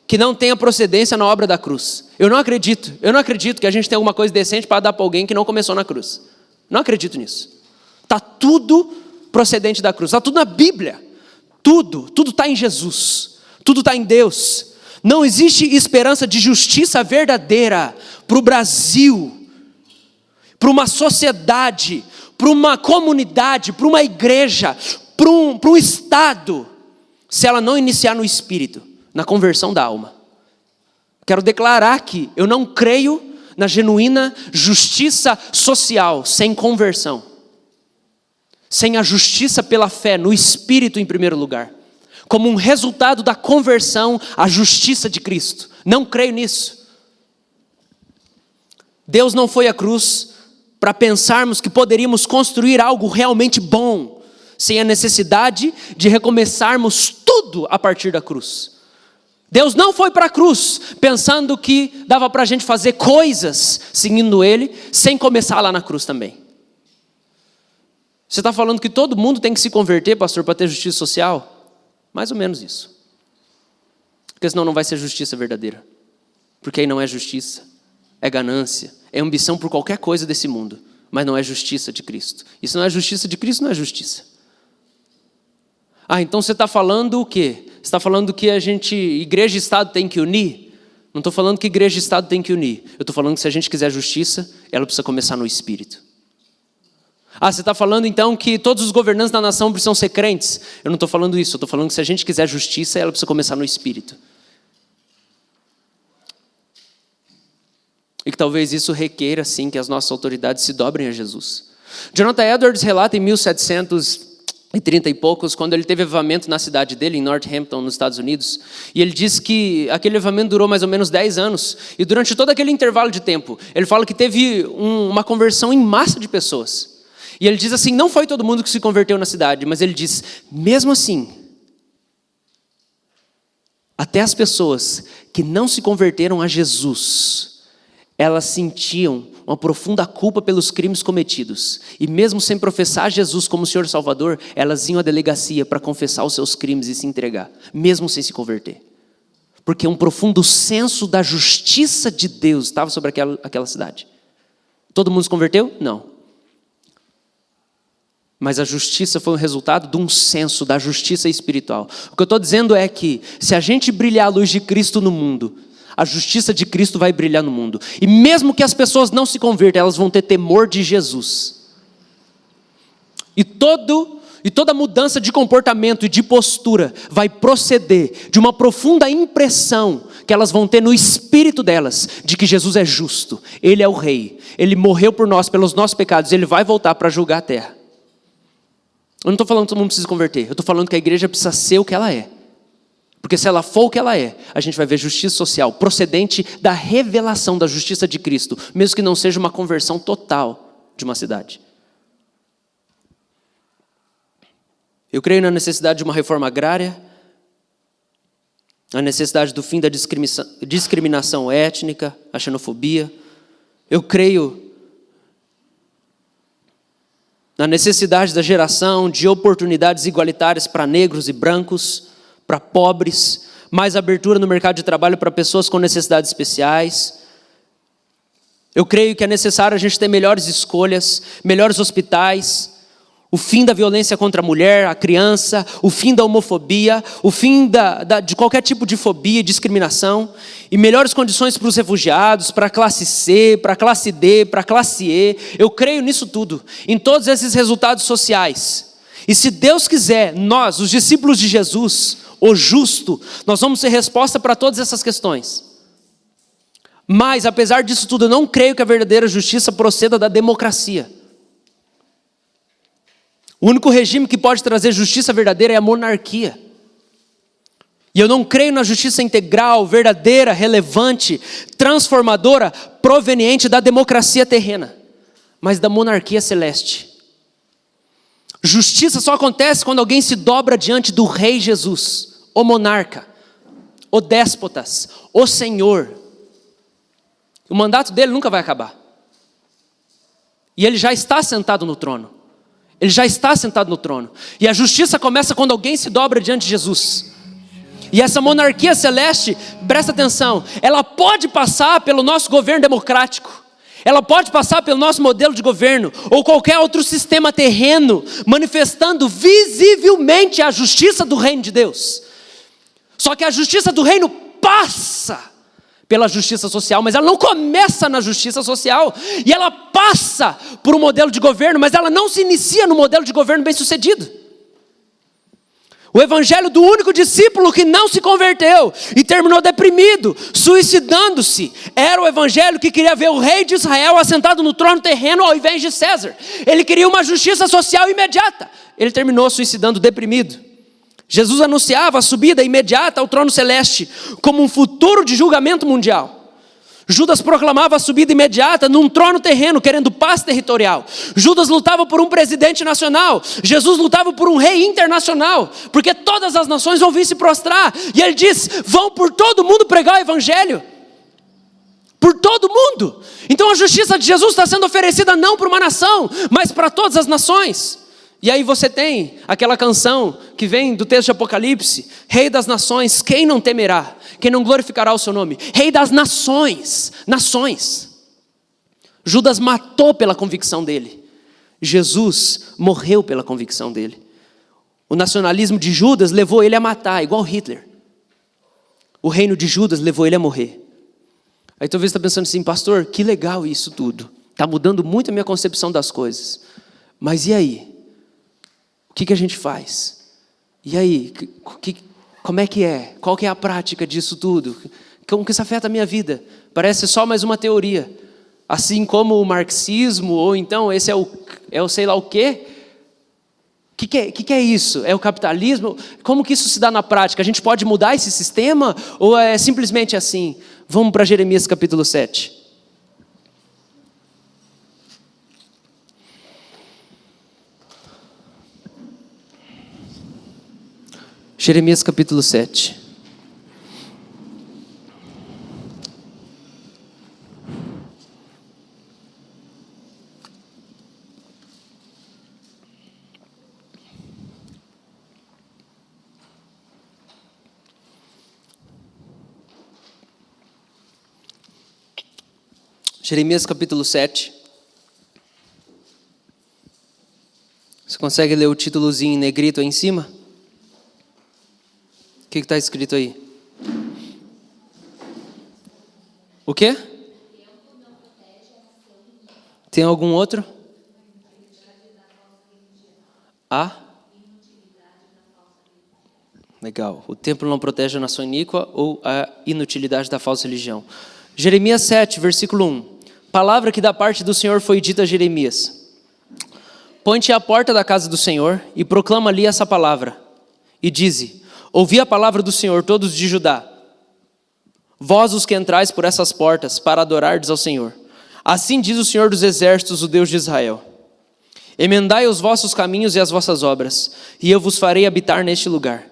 que não tenha procedência na obra da cruz. Eu não acredito que a gente tenha alguma coisa decente para dar para alguém que não começou na cruz. Não acredito nisso. Está tudo procedente da cruz, está tudo na Bíblia. Tudo está em Jesus, tudo está em Deus. Não existe esperança de justiça verdadeira para o Brasil, para uma sociedade, para uma comunidade, para uma igreja, para um estado, se ela não iniciar no Espírito, na conversão da alma. Quero declarar que eu não creio na genuína justiça social sem conversão, sem a justiça pela fé no Espírito em primeiro lugar, como um resultado da conversão à justiça de Cristo. Não creio nisso. Deus não foi à cruz para pensarmos que poderíamos construir algo realmente bom, sem a necessidade de recomeçarmos tudo a partir da cruz. Deus não foi para a cruz pensando que dava para a gente fazer coisas seguindo Ele, sem começar lá na cruz também. Você está falando que todo mundo tem que se converter, pastor, para ter justiça social? Mais ou menos isso. Porque senão não vai ser justiça verdadeira. Porque aí não é justiça, é ganância, é ambição por qualquer coisa desse mundo, mas não é justiça de Cristo. E se não é justiça de Cristo, não é justiça. Então você está falando o quê? Você está falando que igreja e Estado tem que unir? Não estou falando que igreja e Estado tem que unir. Eu estou falando que se a gente quiser justiça, ela precisa começar no Espírito. Você está falando então que todos os governantes da nação precisam ser crentes? Eu não estou falando isso. Eu estou falando que se a gente quiser justiça, ela precisa começar no Espírito. E que talvez isso requeira, sim, que as nossas autoridades se dobrem a Jesus. Jonathan Edwards relata em 1730 e poucos, quando ele teve avivamento na cidade dele, em Northampton, nos Estados Unidos, e ele diz que aquele avivamento durou mais ou menos 10 anos, e durante todo aquele intervalo de tempo, ele fala que teve uma conversão em massa de pessoas. E ele diz assim, não foi todo mundo que se converteu na cidade, mas ele diz, mesmo assim, até as pessoas que não se converteram a Jesus, elas sentiam uma profunda culpa pelos crimes cometidos. E mesmo sem professar Jesus como Senhor e Salvador, elas iam à delegacia para confessar os seus crimes e se entregar, mesmo sem se converter. porque um profundo senso da justiça de Deus estava sobre aquela cidade. Todo mundo se converteu? Não. Mas a justiça foi o resultado de um senso da justiça espiritual. O que eu estou dizendo é que, se a gente brilhar a luz de Cristo no mundo, a justiça de Cristo vai brilhar no mundo. E mesmo que as pessoas não se convertam, elas vão ter temor de Jesus. E toda mudança de comportamento e de postura vai proceder de uma profunda impressão que elas vão ter no espírito delas, de que Jesus é justo, Ele é o Rei, Ele morreu por nós, pelos nossos pecados, Ele vai voltar para julgar a terra. Eu não estou falando que todo mundo precisa se converter, eu estou falando que a igreja precisa ser o que ela é. Porque se ela for o que ela é, a gente vai ver justiça social procedente da revelação da justiça de Cristo, mesmo que não seja uma conversão total de uma cidade. Eu creio na necessidade de uma reforma agrária, na necessidade do fim da discriminação étnica, a xenofobia. Eu creio na necessidade da geração de oportunidades igualitárias para negros e brancos, para pobres, mais abertura no mercado de trabalho para pessoas com necessidades especiais. Eu creio que é necessário a gente ter melhores escolhas, melhores hospitais, o fim da violência contra a mulher, a criança, o fim da homofobia, o fim de qualquer tipo de fobia e discriminação, e melhores condições para os refugiados, para a classe C, para a classe D, para a classe E. Eu creio nisso tudo, em todos esses resultados sociais. E se Deus quiser, nós, os discípulos de Jesus, o justo, nós vamos ter resposta para todas essas questões. Mas, apesar disso tudo, eu não creio que a verdadeira justiça proceda da democracia. O único regime que pode trazer justiça verdadeira é a monarquia. E eu não creio na justiça integral, verdadeira, relevante, transformadora, proveniente da democracia terrena, mas da monarquia celeste. Justiça só acontece quando alguém se dobra diante do Rei Jesus, o monarca, o déspotas, o Senhor. O mandato dele nunca vai acabar. E ele já está sentado no trono. Ele já está sentado no trono. E a justiça começa quando alguém se dobra diante de Jesus. E essa monarquia celeste, presta atenção, ela pode passar pelo nosso governo democrático. Ela pode passar pelo nosso modelo de governo, ou qualquer outro sistema terreno, manifestando visivelmente a justiça do reino de Deus. Só que a justiça do reino passa pela justiça social, mas ela não começa na justiça social, e ela passa por um modelo de governo, mas ela não se inicia no modelo de governo bem sucedido. O evangelho do único discípulo que não se converteu e terminou deprimido, suicidando-se, era o evangelho que queria ver o rei de Israel assentado no trono terreno ao invés de César. Ele queria uma justiça social imediata. Ele terminou suicidando deprimido. Jesus anunciava a subida imediata ao trono celeste como um futuro de julgamento mundial. Judas proclamava a subida imediata num trono terreno, querendo paz territorial. Judas lutava por um presidente nacional. Jesus lutava por um rei internacional, porque todas as nações vão vir se prostrar. E ele diz: vão por todo mundo pregar o evangelho. Por todo mundo. Então a justiça de Jesus está sendo oferecida não para uma nação, mas para todas as nações. E aí você tem aquela canção que vem do texto de Apocalipse: Rei das nações, quem não temerá? Quem não glorificará o seu nome? Rei das nações, nações. Judas matou pela convicção dele. Jesus morreu pela convicção dele. O nacionalismo de Judas levou ele a matar, igual Hitler. O reino de Judas levou ele a morrer. Aí talvez você está pensando assim: pastor, que legal isso tudo. Está mudando muito a minha concepção das coisas. Mas e aí? O que a gente faz? E aí? Como é que é? Qual que é a prática disso tudo? Como que isso afeta a minha vida? Parece só mais uma teoria. Assim como o marxismo, ou então esse é o sei lá o quê. O que é isso? É o capitalismo? Como que isso se dá na prática? A gente pode mudar esse sistema? Ou é simplesmente assim? Vamos para Jeremias capítulo 7. Jeremias capítulo 7. Jeremias capítulo 7. Você consegue ler o títulozinho em negrito aí em cima? O que está escrito aí? O quê? Tem algum outro? Legal. O templo não protege a nação iníqua ou a inutilidade da falsa religião. Jeremias 7, versículo 1. Palavra que da parte do Senhor foi dita a Jeremias. Põe-te à porta da casa do Senhor e proclama ali essa palavra. E dize: ouvi a palavra do Senhor, todos de Judá. Vós os que entrais por essas portas para adorardes ao Senhor. Assim diz o Senhor dos exércitos, o Deus de Israel. Emendai os vossos caminhos e as vossas obras, e eu vos farei habitar neste lugar.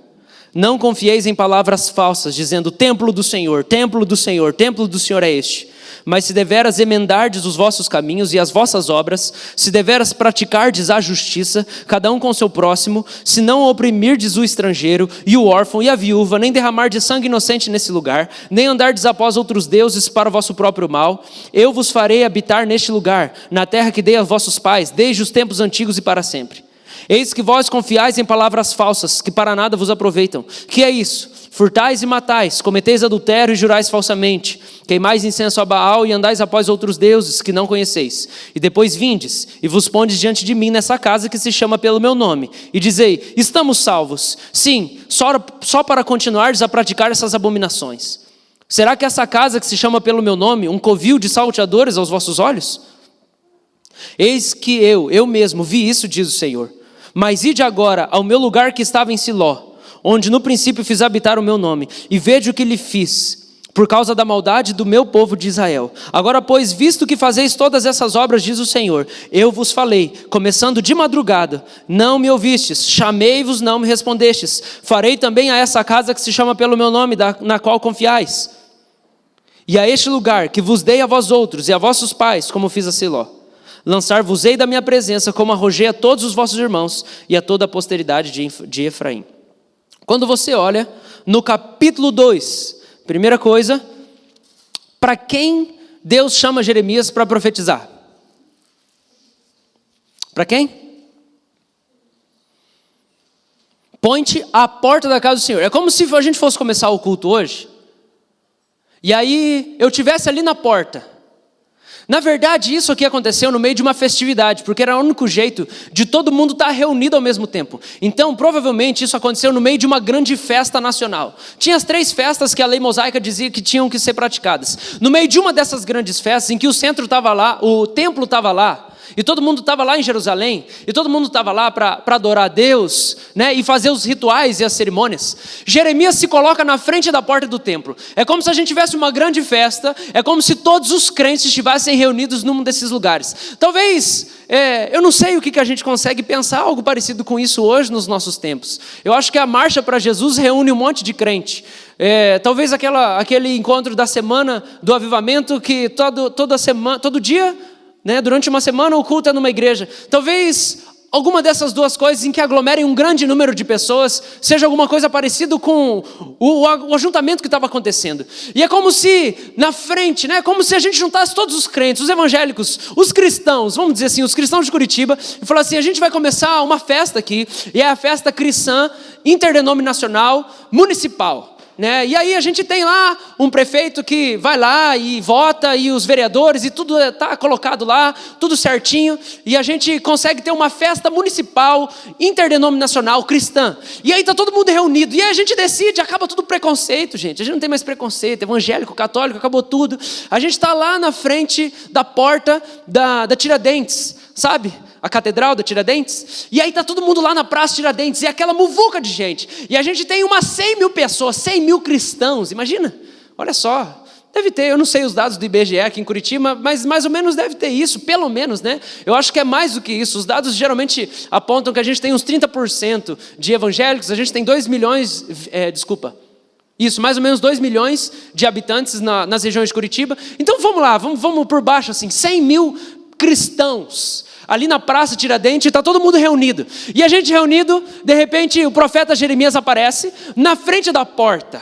Não confieis em palavras falsas, dizendo: templo do Senhor, templo do Senhor, templo do Senhor é este. Mas se deveras emendardes os vossos caminhos e as vossas obras, se deveras praticardes a justiça, cada um com seu próximo, se não oprimirdes o estrangeiro e o órfão e a viúva, nem derramardes sangue inocente nesse lugar, nem andardes após outros deuses para o vosso próprio mal, eu vos farei habitar neste lugar, na terra que dei aos vossos pais, desde os tempos antigos e para sempre. Eis que vós confiais em palavras falsas, que para nada vos aproveitam. Que é isso? Furtais e matais, cometeis adultério e jurais falsamente, queimais incenso a Baal e andais após outros deuses que não conheceis. E depois vindes e vos pondes diante de mim nessa casa que se chama pelo meu nome, e dizei: estamos salvos. Sim, só para continuardes a praticar essas abominações. Será que essa casa que se chama pelo meu nome, um covil de salteadores aos vossos olhos? Eis que eu mesmo vi isso, diz o Senhor. Mas ide agora ao meu lugar que estava em Siló, onde no princípio fiz habitar o meu nome, e veja o que lhe fiz, por causa da maldade do meu povo de Israel. Agora, pois, visto que fazeis todas essas obras, diz o Senhor, eu vos falei, começando de madrugada, não me ouvistes, chamei-vos, não me respondestes. Farei também a essa casa que se chama pelo meu nome, na qual confiais. E a este lugar que vos dei a vós outros e a vossos pais, como fiz a Siló. Lançar-vos-ei da minha presença, como arrojei a todos os vossos irmãos e a toda a posteridade de Efraim. Quando você olha no capítulo 2, primeira coisa, para quem Deus chama Jeremias para profetizar? Para quem? Põe-te à porta da casa do Senhor. É como se a gente fosse começar o culto hoje, e aí eu estivesse ali na porta. Na verdade, isso aqui aconteceu no meio de uma festividade, porque era o único jeito de todo mundo estar reunido ao mesmo tempo. Então, provavelmente, isso aconteceu no meio de uma grande festa nacional. Tinha as 3 festas que a lei mosaica dizia que tinham que ser praticadas. No meio de uma dessas grandes festas, em que o centro estava lá, o templo estava lá, e todo mundo estava lá em Jerusalém, e todo mundo estava lá para adorar a Deus, né, e fazer os rituais e as cerimônias. Jeremias se coloca na frente da porta do templo. É como se a gente tivesse uma grande festa, é como se todos os crentes estivessem reunidos num desses lugares. Talvez, eu não sei o que a gente consegue pensar algo parecido com isso hoje nos nossos tempos. Eu acho que a Marcha para Jesus reúne um monte de crente. Talvez aquele encontro da semana do avivamento que todo dia, né, durante uma semana o culto é numa igreja. Talvez alguma dessas duas coisas em que aglomerem um grande número de pessoas seja alguma coisa parecida com o ajuntamento que estava acontecendo. E é como se na frente, né, como se a gente juntasse todos os crentes, os evangélicos, os cristãos, vamos dizer assim, os cristãos de Curitiba, e falar assim: a gente vai começar uma festa aqui, e é a festa cristã interdenominacional municipal. Né? E aí a gente tem lá um prefeito que vai lá e vota, e os vereadores, e tudo está colocado lá, tudo certinho, e a gente consegue ter uma festa municipal, interdenominacional, cristã. E aí está todo mundo reunido, e aí a gente decide, acaba tudo preconceito, gente. A gente não tem mais preconceito, evangélico, católico, acabou tudo. A gente está lá na frente da porta da Tiradentes, sabe? A catedral da Tiradentes, e aí está todo mundo lá na praça Tiradentes, e aquela muvuca de gente, e a gente tem umas 100 mil pessoas, 100 mil cristãos, imagina, olha só, deve ter, eu não sei os dados do IBGE aqui em Curitiba, mas mais ou menos deve ter isso, pelo menos, né? Eu acho que é mais do que isso. Os dados geralmente apontam que a gente tem uns 30% de evangélicos, a gente tem 2 milhões, isso, mais ou menos 2 milhões de habitantes nas regiões de Curitiba. Então vamos lá, vamos por baixo assim, 100 mil cristãos, ali na praça Tiradentes, está todo mundo reunido. E a gente reunido, de repente o profeta Jeremias aparece na frente da porta.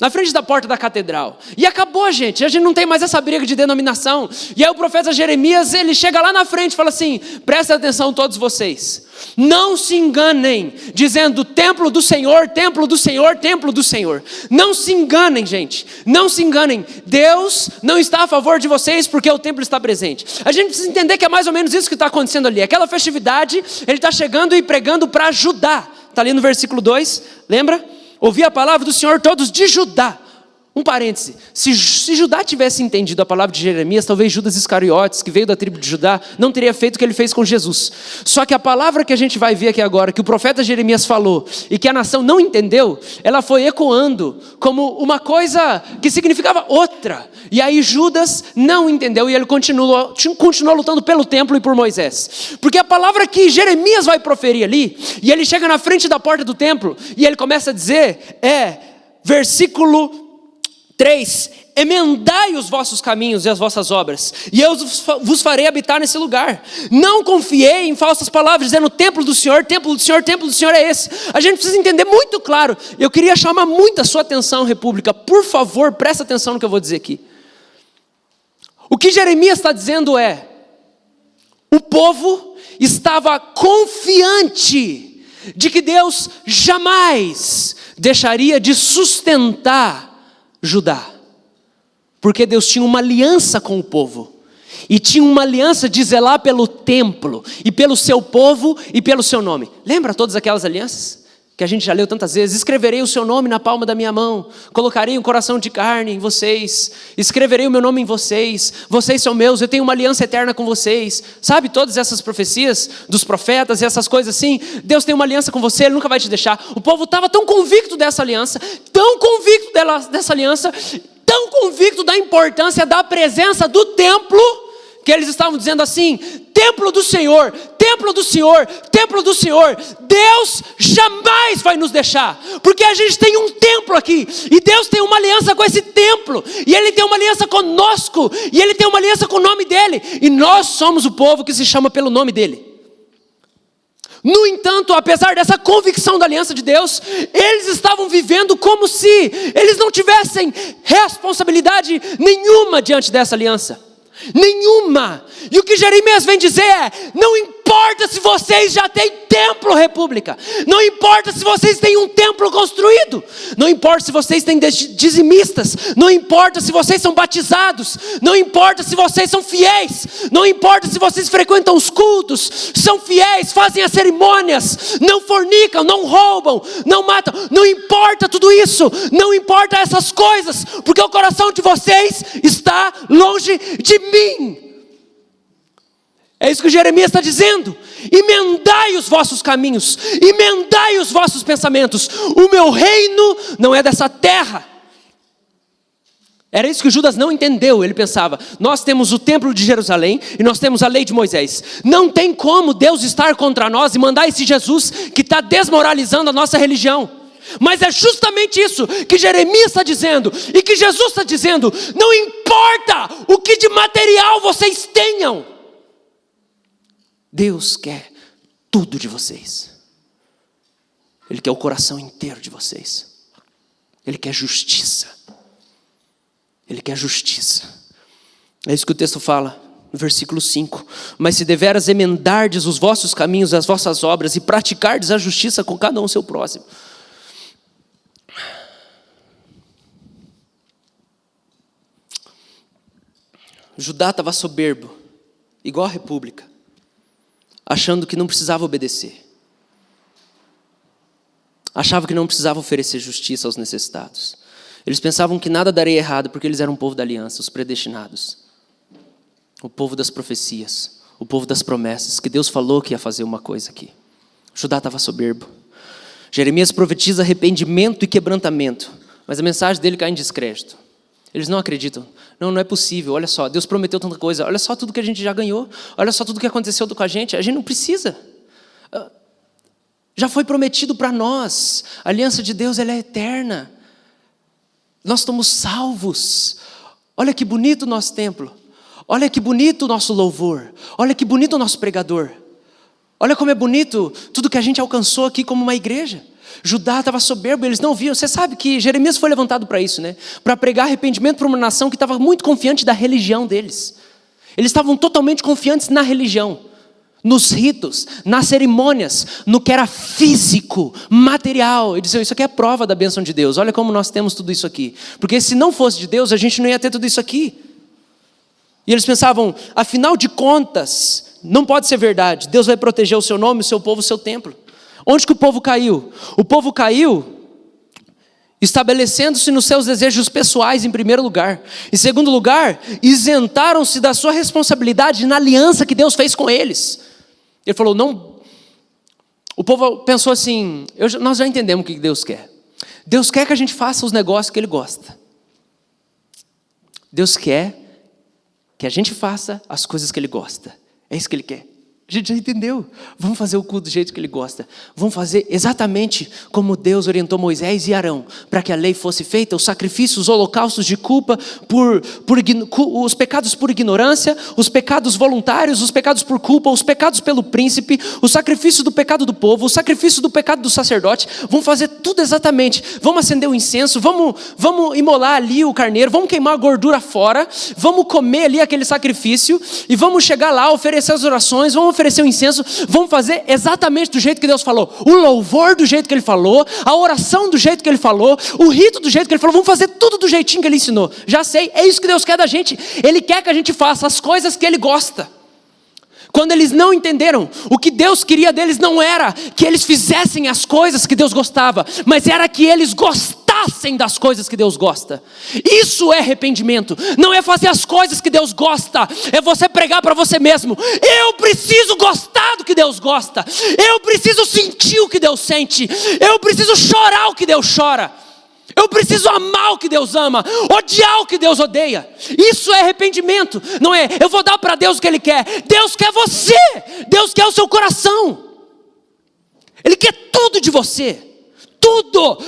na frente da porta da catedral. E acabou, gente. A gente não tem mais essa briga de denominação. E aí o profeta Jeremias, ele chega lá na frente e fala assim: prestem atenção todos vocês. Não se enganem, dizendo templo do Senhor, templo do Senhor, templo do Senhor. Não se enganem, gente. Não se enganem. Deus não está a favor de vocês porque o templo está presente. A gente precisa entender que é mais ou menos isso que está acontecendo ali. Aquela festividade, ele está chegando e pregando para Judá. Está ali no versículo 2, lembra? Ouvi a palavra do Senhor todos de Judá. Um parêntese, se Judá tivesse entendido a palavra de Jeremias, talvez Judas Iscariotes, que veio da tribo de Judá, não teria feito o que ele fez com Jesus. Só que a palavra que a gente vai ver aqui agora, que o profeta Jeremias falou, e que a nação não entendeu, ela foi ecoando como uma coisa que significava outra. E aí Judas não entendeu, e ele continuou lutando pelo templo e por Moisés. Porque a palavra que Jeremias vai proferir ali, e ele chega na frente da porta do templo, e ele começa a dizer, versículo 3, emendai os vossos caminhos e as vossas obras, e eu vos farei habitar nesse lugar. Não confiei em falsas palavras, dizendo templo do Senhor, templo do Senhor, templo do Senhor é esse. A gente precisa entender muito claro. Eu queria chamar muito a sua atenção, República. Por favor, presta atenção no que eu vou dizer aqui. O que Jeremias está dizendo é: o povo estava confiante de que Deus jamais deixaria de sustentar Judá, porque Deus tinha uma aliança com o povo, e tinha uma aliança de zelar pelo templo, e pelo seu povo, e pelo seu nome. Lembra todas aquelas alianças? Que a gente já leu tantas vezes. Escreverei o seu nome na palma da minha mão, colocarei um coração de carne em vocês, escreverei o meu nome em vocês, vocês são meus, eu tenho uma aliança eterna com vocês. Sabe todas essas profecias dos profetas e essas coisas assim? Deus tem uma aliança com você, Ele nunca vai te deixar. O povo estava tão convicto dessa aliança, tão convicto dessa aliança, tão convicto da importância da presença do templo, que eles estavam dizendo assim: templo do Senhor, templo do Senhor, templo do Senhor, Deus jamais vai nos deixar, porque a gente tem um templo aqui, e Deus tem uma aliança com esse templo, e Ele tem uma aliança conosco, e Ele tem uma aliança com o nome dEle, e nós somos o povo que se chama pelo nome dEle. No entanto, apesar dessa convicção da aliança de Deus, eles estavam vivendo como se eles não tivessem responsabilidade nenhuma diante dessa aliança. Nenhuma. E o que Jeremias vem dizer é: não importa se vocês já têm templo, República, não importa se vocês têm um templo construído, não importa se vocês têm dizimistas, não importa se vocês são batizados, não importa se vocês são fiéis, não importa se vocês frequentam os cultos, são fiéis, fazem as cerimônias, não fornicam, não roubam, não matam, não importa tudo isso, não importa essas coisas, porque o coração de vocês está longe de mim. É isso que Jeremias está dizendo: emendai os vossos caminhos, emendai os vossos pensamentos, o meu reino não é dessa terra. Era isso que Judas não entendeu. Ele pensava: nós temos o templo de Jerusalém e nós temos a lei de Moisés, não tem como Deus estar contra nós e mandar esse Jesus que está desmoralizando a nossa religião. Mas é justamente isso que Jeremias está dizendo, e que Jesus está dizendo: não importa o que de material vocês tenham, Deus quer tudo de vocês. Ele quer o coração inteiro de vocês. Ele quer justiça. Ele quer justiça. É isso que o texto fala no versículo 5. Mas se deveras emendardes os vossos caminhos, as vossas obras, e praticardes a justiça com cada um seu próximo. Judá estava soberbo, igual a República, achando que não precisava obedecer. Achava que não precisava oferecer justiça aos necessitados. Eles pensavam que nada daria errado porque eles eram o povo da aliança, os predestinados. O povo das profecias, o povo das promessas, que Deus falou que ia fazer uma coisa aqui. Judá estava soberbo. Jeremias profetiza arrependimento e quebrantamento, mas a mensagem dele cai em descrédito. Eles não acreditam. Não é possível, olha só, Deus prometeu tanta coisa, olha só tudo que a gente já ganhou, olha só tudo que aconteceu com a gente não precisa. Já foi prometido para nós, a aliança de Deus ela é eterna, nós estamos salvos. Olha que bonito o nosso templo, olha que bonito o nosso louvor, olha que bonito o nosso pregador, olha como é bonito tudo que a gente alcançou aqui como uma igreja. Judá estava soberbo, eles não viam. Você sabe que Jeremias foi levantado para isso, né? Para pregar arrependimento para uma nação que estava muito confiante da religião deles. Eles estavam totalmente confiantes na religião, nos ritos, nas cerimônias, no que era físico, material. Eles diziam, isso aqui é prova da bênção de Deus. Olha como nós temos tudo isso aqui. Porque se não fosse de Deus, a gente não ia ter tudo isso aqui. E eles pensavam, afinal de contas, não pode ser verdade. Deus vai proteger o seu nome, o seu povo, o seu templo. Onde que o povo caiu? O povo caiu estabelecendo-se nos seus desejos pessoais em primeiro lugar. Em segundo lugar, isentaram-se da sua responsabilidade na aliança que Deus fez com eles. Ele falou, não. O povo pensou assim, nós já entendemos o que Deus quer. Deus quer que a gente faça os negócios que Ele gosta. Deus quer que a gente faça as coisas que Ele gosta. É isso que Ele quer. A gente já entendeu. Vamos fazer o culto do jeito que Ele gosta. Vamos fazer exatamente como Deus orientou Moisés e Arão, para que a lei fosse feita, os sacrifícios, os holocaustos de culpa, os pecados por ignorância, os pecados voluntários, os pecados por culpa, os pecados pelo príncipe, o sacrifício do pecado do povo, o sacrifício do pecado do sacerdote. Vamos fazer tudo exatamente. Vamos acender o incenso, vamos imolar ali o carneiro, vamos queimar a gordura fora, vamos comer ali aquele sacrifício e vamos chegar lá, oferecer as orações, vamos oferecer o incenso, vamos fazer exatamente do jeito que Deus falou, o louvor do jeito que Ele falou, a oração do jeito que Ele falou, o rito do jeito que Ele falou, vamos fazer tudo do jeitinho que Ele ensinou. Já sei, é isso que Deus quer da gente. Ele quer que a gente faça as coisas que Ele gosta. Quando eles não entenderam, o que Deus queria deles não era que eles fizessem as coisas que Deus gostava, mas era que eles gostassem das coisas que Deus gosta. Isso é arrependimento. Não é fazer as coisas que Deus gosta, é você pregar para você mesmo, eu preciso gostar do que Deus gosta, eu preciso sentir o que Deus sente, eu preciso chorar o que Deus chora, eu preciso amar o que Deus ama, odiar o que Deus odeia. Isso é arrependimento. Não é, eu vou dar para Deus o que Ele quer. Deus quer você. Deus quer o seu coração. Ele quer tudo de você. Tudo.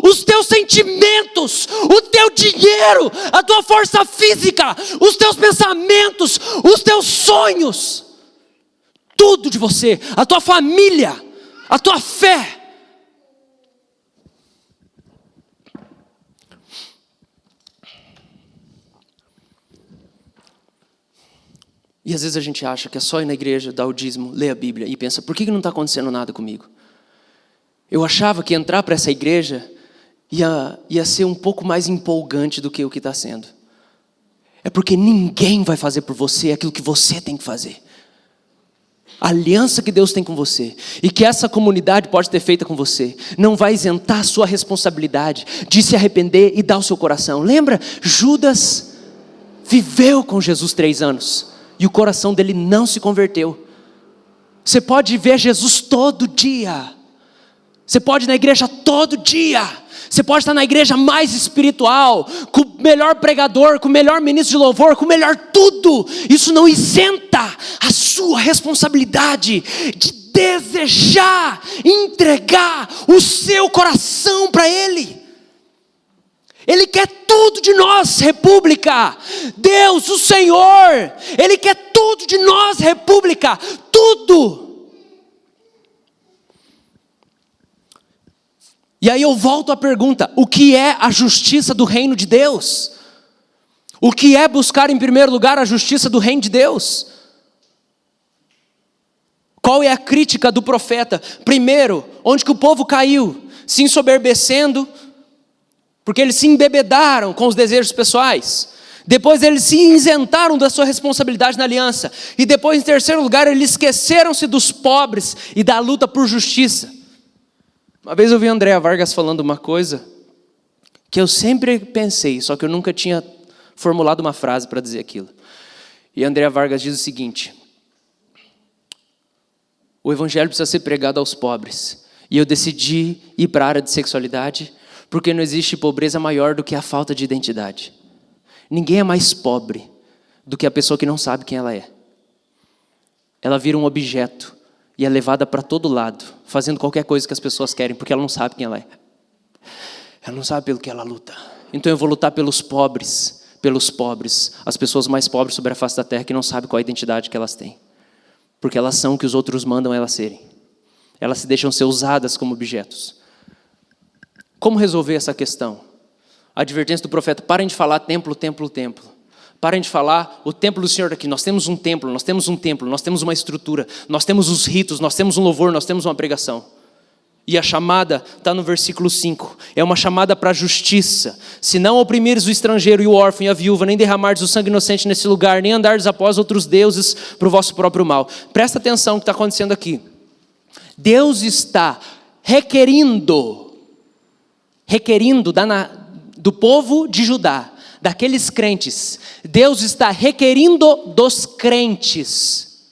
Os teus sentimentos, o teu dinheiro, a tua força física, os teus pensamentos, os teus sonhos. Tudo de você. A tua família, a tua fé. E às vezes a gente acha que é só ir na igreja, dar o dízimo, ler a Bíblia e pensa, por que não está acontecendo nada comigo? Eu achava que entrar para essa igreja ia ser um pouco mais empolgante do que o que está sendo. É porque ninguém vai fazer por você aquilo que você tem que fazer. A aliança que Deus tem com você e que essa comunidade pode ter feita com você não vai isentar a sua responsabilidade de se arrepender e dar o seu coração. Lembra? Judas viveu com Jesus 3 anos. E o coração dele não se converteu. Você pode ver Jesus todo dia. Você pode ir na igreja todo dia. Você pode estar na igreja mais espiritual, com o melhor pregador, com o melhor ministro de louvor, com o melhor tudo. Isso não isenta a sua responsabilidade de desejar, entregar o seu coração para Ele. Ele quer tudo de nós, república. Deus, o Senhor, Ele quer tudo de nós, república. Tudo. E aí eu volto à pergunta, o que é a justiça do reino de Deus? O que é buscar em primeiro lugar a justiça do reino de Deus? Qual é a crítica do profeta? Primeiro, onde que o povo caiu? Se ensoberbecendo, porque eles se embebedaram com os desejos pessoais. Depois eles se isentaram da sua responsabilidade na aliança. E depois, em terceiro lugar, eles esqueceram-se dos pobres e da luta por justiça. Uma vez eu vi Andréa Vargas falando uma coisa que eu sempre pensei, só que eu nunca tinha formulado uma frase para dizer aquilo. E Andréa Vargas diz o seguinte: o evangelho precisa ser pregado aos pobres. E eu decidi ir para a área de sexualidade porque não existe pobreza maior do que a falta de identidade. Ninguém é mais pobre do que a pessoa que não sabe quem ela é. Ela vira um objeto e é levada para todo lado, fazendo qualquer coisa que as pessoas querem, porque ela não sabe quem ela é. Ela não sabe pelo que ela luta. Então eu vou lutar pelos pobres, as pessoas mais pobres sobre a face da terra que não sabem qual a identidade que elas têm. Porque elas são o que os outros mandam elas serem. Elas se deixam ser usadas como objetos. Como resolver essa questão? A advertência do profeta: parem de falar templo, templo, templo. Parem de falar o templo do Senhor aqui. Nós temos um templo, nós temos um templo, nós temos uma estrutura, nós temos os ritos, nós temos um louvor, nós temos uma pregação. E a chamada está no versículo 5. É uma chamada para a justiça. Se não oprimires o estrangeiro e o órfão e a viúva, nem derramardes o sangue inocente nesse lugar, nem andardes após outros deuses para o vosso próprio mal. Presta atenção no que está acontecendo aqui. Deus está requerindo do povo de Judá, daqueles crentes, Deus está requerindo dos crentes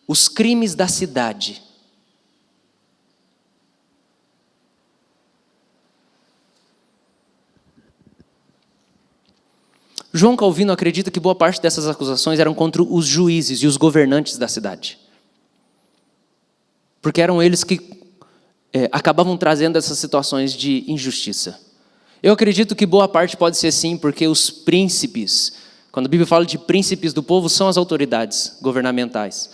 os crimes da cidade. João Calvino acredita que boa parte dessas acusações eram contra os juízes e os governantes da cidade. Porque eram eles que acabavam trazendo essas situações de injustiça. Eu acredito que boa parte pode ser sim, porque os príncipes, quando a Bíblia fala de príncipes do povo, são as autoridades governamentais.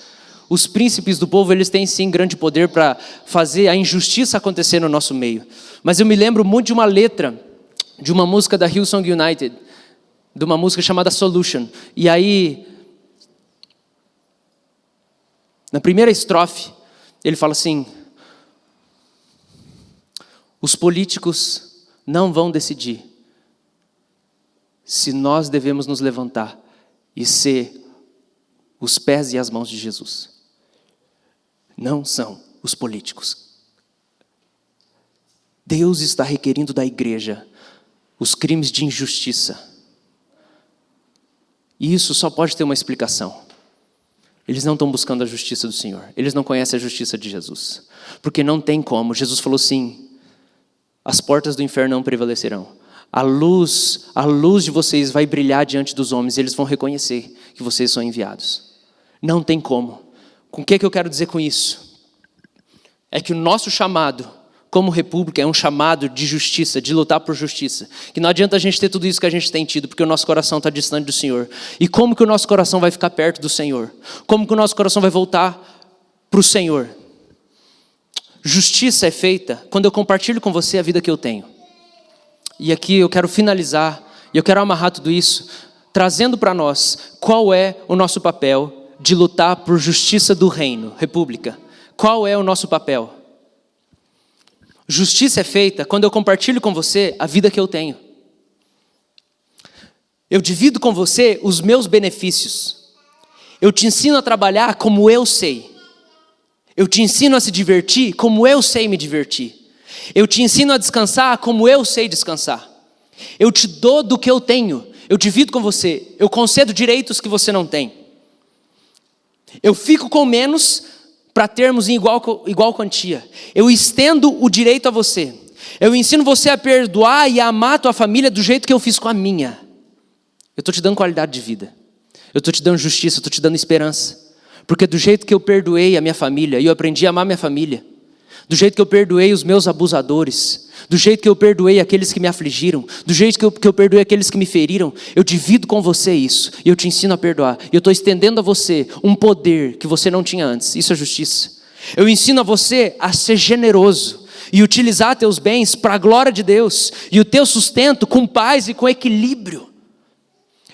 Os príncipes do povo, eles têm sim grande poder para fazer a injustiça acontecer no nosso meio. Mas eu me lembro muito de uma letra, de uma música da Hillsong United, de uma música chamada Solution. E aí, na primeira estrofe, ele fala assim: os políticos não vão decidir se nós devemos nos levantar e ser os pés e as mãos de Jesus. Não são os políticos. Deus está requerindo da igreja os crimes de injustiça. E isso só pode ter uma explicação. Eles não estão buscando a justiça do Senhor. Eles não conhecem a justiça de Jesus. Porque não tem como. Jesus falou assim: as portas do inferno não prevalecerão. A luz de vocês vai brilhar diante dos homens. E eles vão reconhecer que vocês são enviados. Não tem como. Com o que eu quero dizer com isso? É que o nosso chamado como república é um chamado de justiça, de lutar por justiça. Que não adianta a gente ter tudo isso que a gente tem tido, porque o nosso coração está distante do Senhor. E como que o nosso coração vai ficar perto do Senhor? Como que o nosso coração vai voltar para o Senhor? Justiça é feita quando eu compartilho com você a vida que eu tenho. E aqui eu quero finalizar, e eu quero amarrar tudo isso, trazendo para nós qual é o nosso papel de lutar por justiça do reino, república. Qual é o nosso papel? Justiça é feita quando eu compartilho com você a vida que eu tenho. Eu divido com você os meus benefícios. Eu te ensino a trabalhar como eu sei. Eu te ensino a se divertir como eu sei me divertir. Eu te ensino a descansar como eu sei descansar. Eu te dou do que eu tenho. Eu divido com você. Eu concedo direitos que você não tem. Eu fico com menos para termos em igual quantia. Eu estendo o direito a você. Eu ensino você a perdoar e a amar a tua família do jeito que eu fiz com a minha. Eu estou te dando qualidade de vida. Eu estou te dando justiça, eu estou te dando esperança. Porque do jeito que eu perdoei a minha família, e eu aprendi a amar minha família, do jeito que eu perdoei os meus abusadores, do jeito que eu perdoei aqueles que me afligiram, do jeito que eu perdoei aqueles que me feriram, eu divido com você isso, e eu te ensino a perdoar. E eu estou estendendo a você um poder que você não tinha antes. Isso é justiça. Eu ensino a você a ser generoso e utilizar teus bens para a glória de Deus, e o teu sustento com paz e com equilíbrio.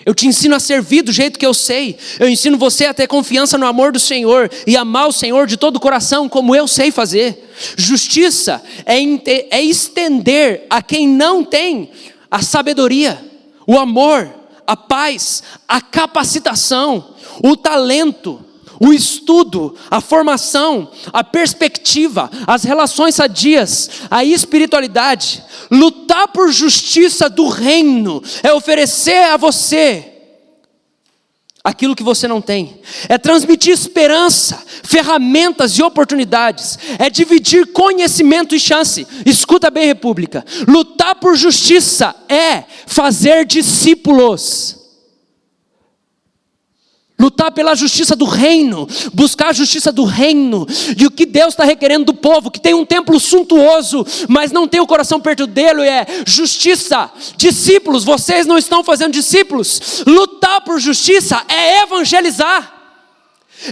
Eu te ensino a servir do jeito que eu sei. Eu ensino você a ter confiança no amor do Senhor e amar o Senhor de todo o coração, como eu sei fazer. Justiça é estender a quem não tem a sabedoria, o amor, a paz, a capacitação, o talento, o estudo, a formação, a perspectiva, as relações sadias, a espiritualidade. Lutar por justiça do reino é oferecer a você aquilo que você não tem. É transmitir esperança, ferramentas e oportunidades. É dividir conhecimento e chance. Escuta bem, república. Lutar por justiça é fazer discípulos. Lutar pela justiça do reino, buscar a justiça do reino, e o que Deus está requerendo do povo, que tem um templo suntuoso, mas não tem o coração perto dele, é justiça. Discípulos, vocês não estão fazendo discípulos. Lutar por justiça é evangelizar.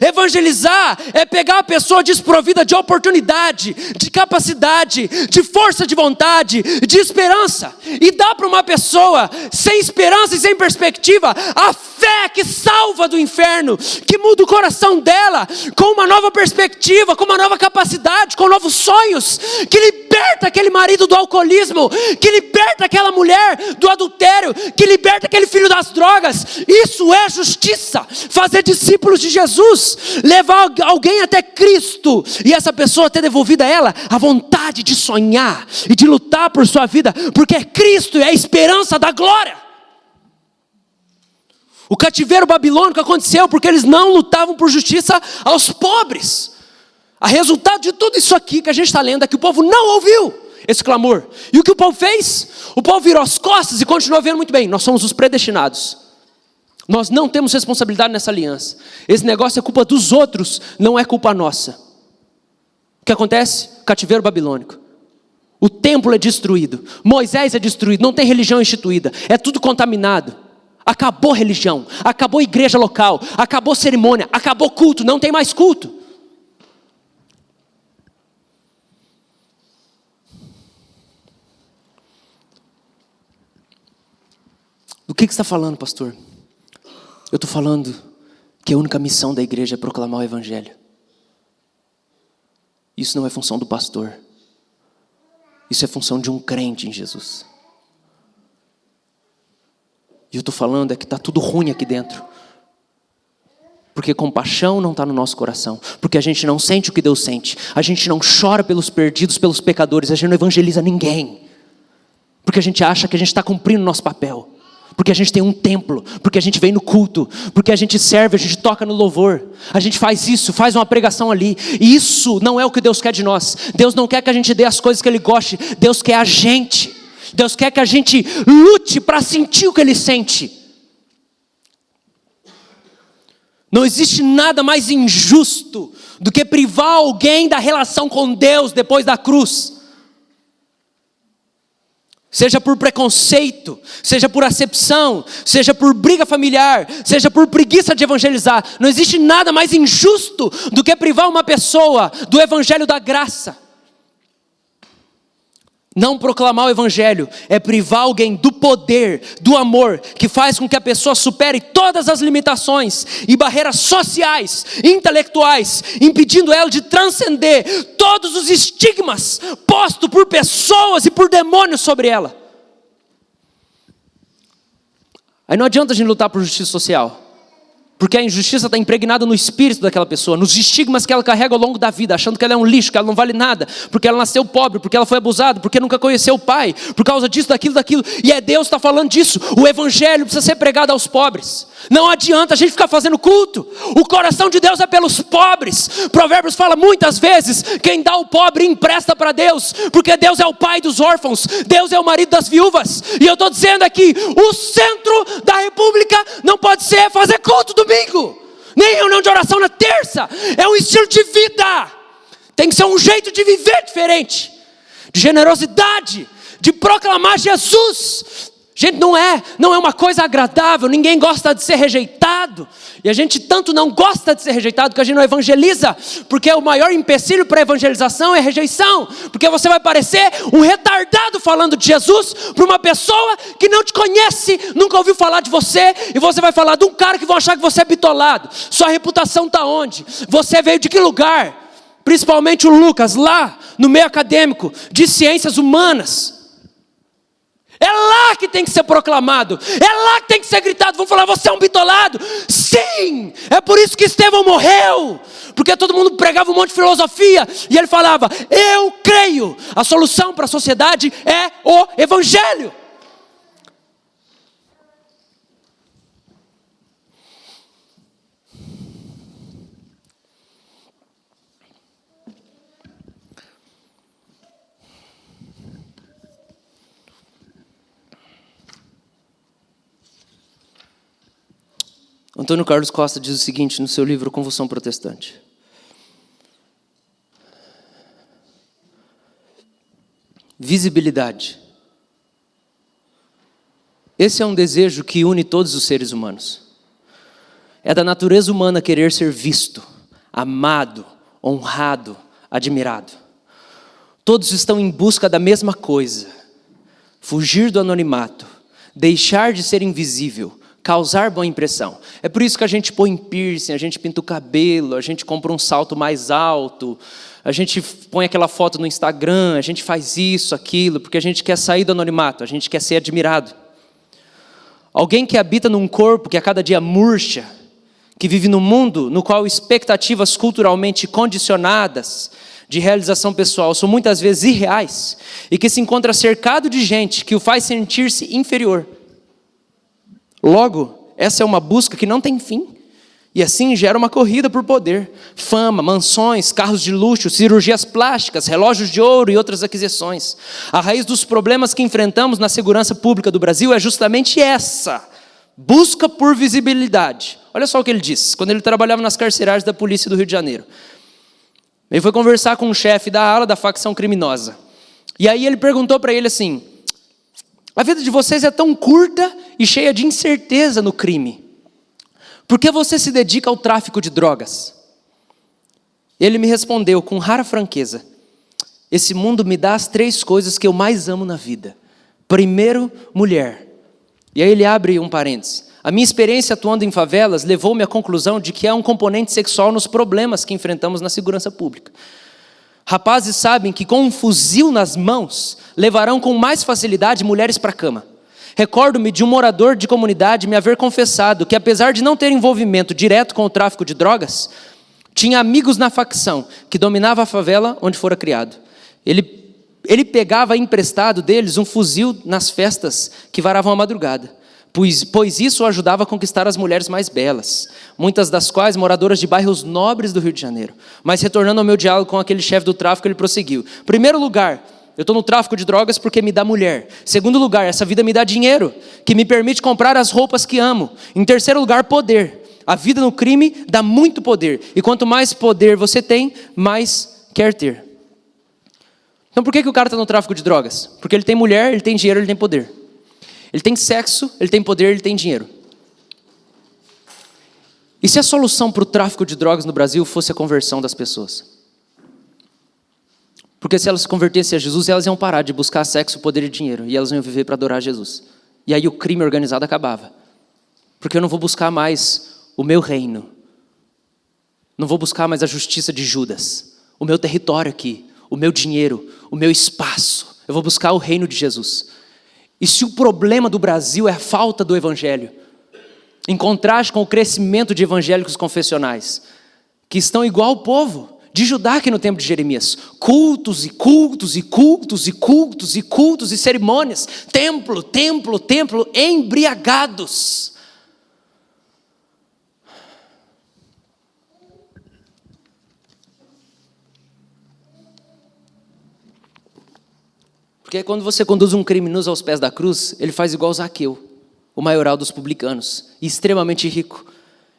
Evangelizar é pegar a pessoa desprovida de oportunidade, de capacidade, de força de vontade, de esperança, e dar para uma pessoa sem esperança e sem perspectiva a fé que salva do inferno, que muda o coração dela com uma nova perspectiva, com uma nova capacidade, com novos sonhos, que liberta aquele marido do alcoolismo, que liberta aquela mulher do adultério, que liberta aquele filho das drogas. Isso é justiça, fazer discípulos de Jesus, levar alguém até Cristo, e essa pessoa ter devolvido a ela a vontade de sonhar e de lutar por sua vida, porque Cristo é a esperança da glória. O cativeiro babilônico aconteceu porque eles não lutavam por justiça aos pobres. A resultado de tudo isso aqui que a gente está lendo é que o povo não ouviu esse clamor. E o que o povo fez? O povo virou as costas e continuou vendo muito bem: nós somos os predestinados. Nós não temos responsabilidade nessa aliança. Esse negócio é culpa dos outros, não é culpa nossa. O que acontece? Cativeiro babilônico. O templo é destruído. Moisés é destruído. Não tem religião instituída. É tudo contaminado. Acabou religião. Acabou igreja local. Acabou cerimônia. Acabou culto. Não tem mais culto. Do que você está falando, pastor? Eu estou falando que a única missão da igreja é proclamar o evangelho. Isso não é função do pastor. Isso é função de um crente em Jesus. E eu estou falando é que está tudo ruim aqui dentro. Porque compaixão não está no nosso coração. Porque a gente não sente o que Deus sente. A gente não chora pelos perdidos, pelos pecadores. A gente não evangeliza ninguém. Porque a gente acha que a gente está cumprindo o nosso papel. Porque a gente tem um templo, porque a gente vem no culto, porque a gente serve, a gente toca no louvor, a gente faz isso, faz uma pregação ali, e isso não é o que Deus quer de nós. Deus não quer que a gente dê as coisas que Ele goste, Deus quer a gente, Deus quer que a gente lute para sentir o que Ele sente. Não existe nada mais injusto do que privar alguém da relação com Deus depois da cruz. Seja por preconceito, seja por acepção, seja por briga familiar, seja por preguiça de evangelizar. Não existe nada mais injusto do que privar uma pessoa do evangelho da graça. Não proclamar o evangelho é privar alguém do poder, do amor, que faz com que a pessoa supere todas as limitações e barreiras sociais, intelectuais, impedindo ela de transcender todos os estigmas postos por pessoas e por demônios sobre ela. Aí não adianta a gente lutar por justiça social, porque a injustiça está impregnada no espírito daquela pessoa, nos estigmas que ela carrega ao longo da vida, achando que ela é um lixo, que ela não vale nada, porque ela nasceu pobre, porque ela foi abusada, porque nunca conheceu o pai, por causa disso, daquilo, e é Deus que está falando disso. O evangelho precisa ser pregado aos pobres. Não adianta a gente ficar fazendo culto. O coração de Deus é pelos pobres. Provérbios fala muitas vezes: quem dá ao pobre empresta para Deus, porque Deus é o pai dos órfãos, Deus é o marido das viúvas. E eu estou dizendo aqui, o centro da república não pode ser fazer culto domingo, nem reunião de oração na terça. É um estilo de vida, tem que ser um jeito de viver diferente, de generosidade, de proclamar Jesus. Gente, não é uma coisa agradável. Ninguém gosta de ser rejeitado, e a gente tanto não gosta de ser rejeitado que a gente não evangeliza, porque o maior empecilho para a evangelização é a rejeição, porque você vai parecer um retardado falando de Jesus para uma pessoa que não te conhece, nunca ouviu falar de você, e você vai falar de um cara que vão achar que você é bitolado. Sua reputação está onde? Você veio de que lugar? Principalmente o Lucas, lá no meio acadêmico de ciências humanas. É lá que tem que ser proclamado, é lá que tem que ser gritado. Vão falar: você é um bitolado? Sim, é por isso que Estevão morreu, porque todo mundo pregava um monte de filosofia, e ele falava: eu creio, a solução para a sociedade é o evangelho. Antônio Carlos Costa diz o seguinte no seu livro Convulsão Protestante: visibilidade. Esse é um desejo que une todos os seres humanos. É da natureza humana querer ser visto, amado, honrado, admirado. Todos estão em busca da mesma coisa: fugir do anonimato, deixar de ser invisível, causar boa impressão. É por isso que a gente põe piercing, a gente pinta o cabelo, a gente compra um salto mais alto, a gente põe aquela foto no Instagram, a gente faz isso, aquilo, porque a gente quer sair do anonimato, a gente quer ser admirado. Alguém que habita num corpo que a cada dia murcha, que vive num mundo no qual expectativas culturalmente condicionadas de realização pessoal são muitas vezes irreais, e que se encontra cercado de gente que o faz sentir-se inferior. Logo, essa é uma busca que não tem fim, e assim gera uma corrida por poder, fama, mansões, carros de luxo, cirurgias plásticas, relógios de ouro e outras aquisições. A raiz dos problemas que enfrentamos na segurança pública do Brasil é justamente essa: busca por visibilidade. Olha só o que ele diz, quando ele trabalhava nas carcerárias da polícia do Rio de Janeiro. Ele foi conversar com o chefe da ala da facção criminosa. E aí ele perguntou para ele assim: a vida de vocês é tão curta e cheia de incerteza no crime. Por que você se dedica ao tráfico de drogas? Ele me respondeu com rara franqueza: esse mundo me dá as 3 coisas que eu mais amo na vida. Primeiro, mulher. E aí ele abre um parênteses. A minha experiência atuando em favelas levou-me à conclusão de que há um componente sexual nos problemas que enfrentamos na segurança pública. Rapazes sabem que com um fuzil nas mãos, levarão com mais facilidade mulheres para a cama. Recordo-me de um morador de comunidade me haver confessado que, apesar de não ter envolvimento direto com o tráfico de drogas, tinha amigos na facção que dominava a favela onde fora criado. Ele pegava emprestado deles um fuzil nas festas que varavam a madrugada, pois isso o ajudava a conquistar as mulheres mais belas, muitas das quais moradoras de bairros nobres do Rio de Janeiro. Mas retornando ao meu diálogo com aquele chefe do tráfico, ele prosseguiu: primeiro lugar, eu estou no tráfico de drogas porque me dá mulher. Segundo lugar, essa vida me dá dinheiro, que me permite comprar as roupas que amo. Em terceiro lugar, poder. A vida no crime dá muito poder, e quanto mais poder você tem, mais quer ter. Então por que o cara está no tráfico de drogas? Porque ele tem mulher, ele tem dinheiro, ele tem poder. Ele tem sexo, ele tem poder, ele tem dinheiro. E se a solução para o tráfico de drogas no Brasil fosse a conversão das pessoas? Porque se elas se convertessem a Jesus, elas iam parar de buscar sexo, poder e dinheiro, e elas iam viver para adorar Jesus. E aí o crime organizado acabava. Porque eu não vou buscar mais o meu reino. Não vou buscar mais a justiça de Judas. O meu território aqui, o meu dinheiro, o meu espaço. Eu vou buscar o reino de Jesus. E se o problema do Brasil é a falta do evangelho, em contraste com o crescimento de evangélicos confessionais, que estão igual ao povo de Judá aqui no tempo de Jeremias, cultos e cultos e cultos e cultos e cultos e cerimônias, templo, templo, templo, embriagados. Porque quando você conduz um criminoso aos pés da cruz, ele faz igual Zaqueu, o maioral dos publicanos, e extremamente rico.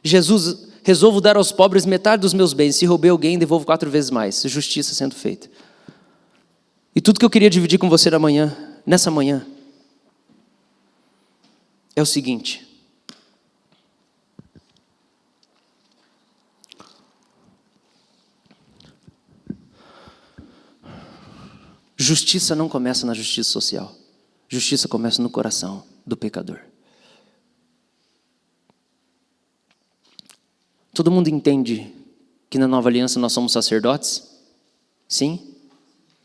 Jesus: resolvo dar aos pobres metade dos meus bens, se roubei alguém, devolvo 4 vezes mais. Justiça sendo feita. E tudo que eu queria dividir com você nessa manhã, é o seguinte: justiça não começa na justiça social. Justiça começa no coração do pecador. Todo mundo entende que na nova aliança nós somos sacerdotes? Sim.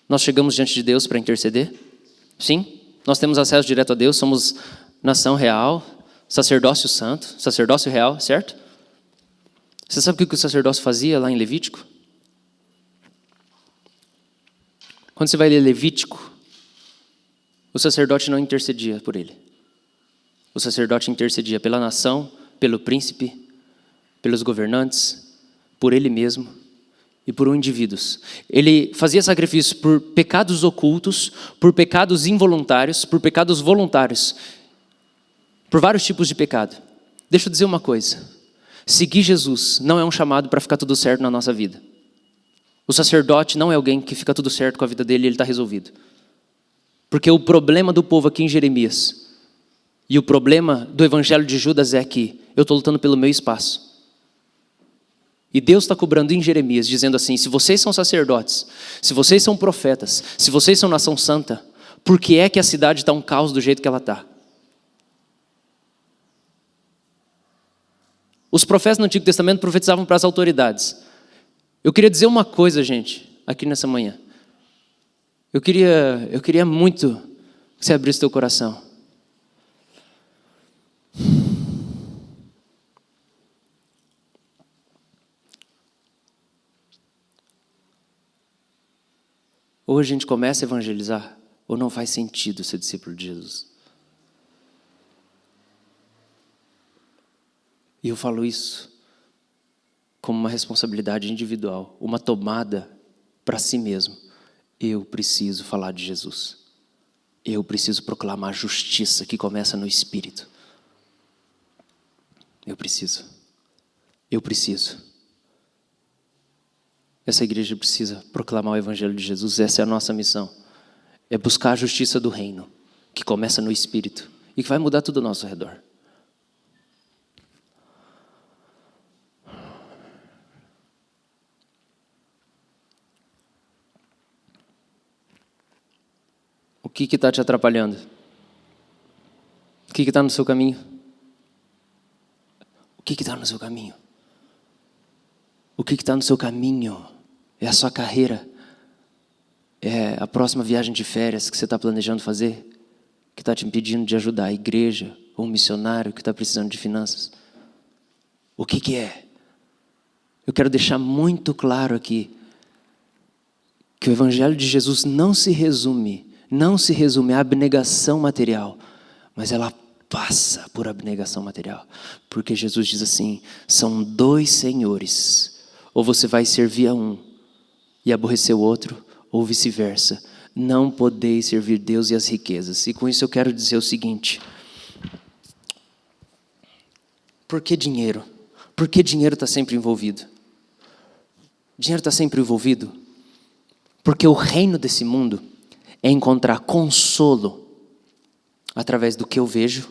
Nós chegamos diante de Deus para interceder? Sim. Nós temos acesso direto a Deus, somos nação real, sacerdócio santo, sacerdócio real, certo? Você sabe o que o sacerdócio fazia lá em Levítico? Quando você vai ler Levítico, o sacerdote não intercedia por ele. O sacerdote intercedia pela nação, pelo príncipe, pelos governantes, por ele mesmo e por indivíduos. Ele fazia sacrifício por pecados ocultos, por pecados involuntários, por pecados voluntários, por vários tipos de pecado. Deixa eu dizer uma coisa: seguir Jesus não é um chamado para ficar tudo certo na nossa vida. O sacerdote não é alguém que fica tudo certo com a vida dele e ele está resolvido. Porque o problema do povo aqui em Jeremias e o problema do evangelho de Judas é que eu estou lutando pelo meu espaço. E Deus está cobrando em Jeremias, dizendo assim: se vocês são sacerdotes, se vocês são profetas, se vocês são nação santa, por que é que a cidade está um caos do jeito que ela está? Os profetas no Antigo Testamento profetizavam para as autoridades. Eu queria dizer uma coisa, gente, aqui nessa manhã. Eu queria muito que você abrisse teu coração. Ou a gente começa a evangelizar, ou não faz sentido ser discípulo de Jesus. E eu falo isso como uma responsabilidade individual, uma tomada para si mesmo. Eu preciso falar de Jesus. Eu preciso proclamar a justiça que começa no Espírito. Eu preciso. Essa igreja precisa proclamar o Evangelho de Jesus. Essa é a nossa missão. É buscar a justiça do reino, que começa no Espírito e que vai mudar tudo ao nosso redor. O que está te atrapalhando? O que está no seu caminho? O que está no seu caminho? O que está no seu caminho? É a sua carreira? É a próxima viagem de férias que você está planejando fazer? Que está te impedindo de ajudar a igreja? Ou um missionário que está precisando de finanças? O que é? Eu quero deixar muito claro aqui que o Evangelho de Jesus não se resume à abnegação material, mas ela passa por abnegação material. Porque Jesus diz assim: são 2 senhores, ou você vai servir a um e aborrecer o outro, ou vice-versa. Não podeis servir Deus e as riquezas. E com isso eu quero dizer o seguinte: por que dinheiro? Por que dinheiro está sempre envolvido? Dinheiro está sempre envolvido porque o reino desse mundo é encontrar consolo através do que eu vejo,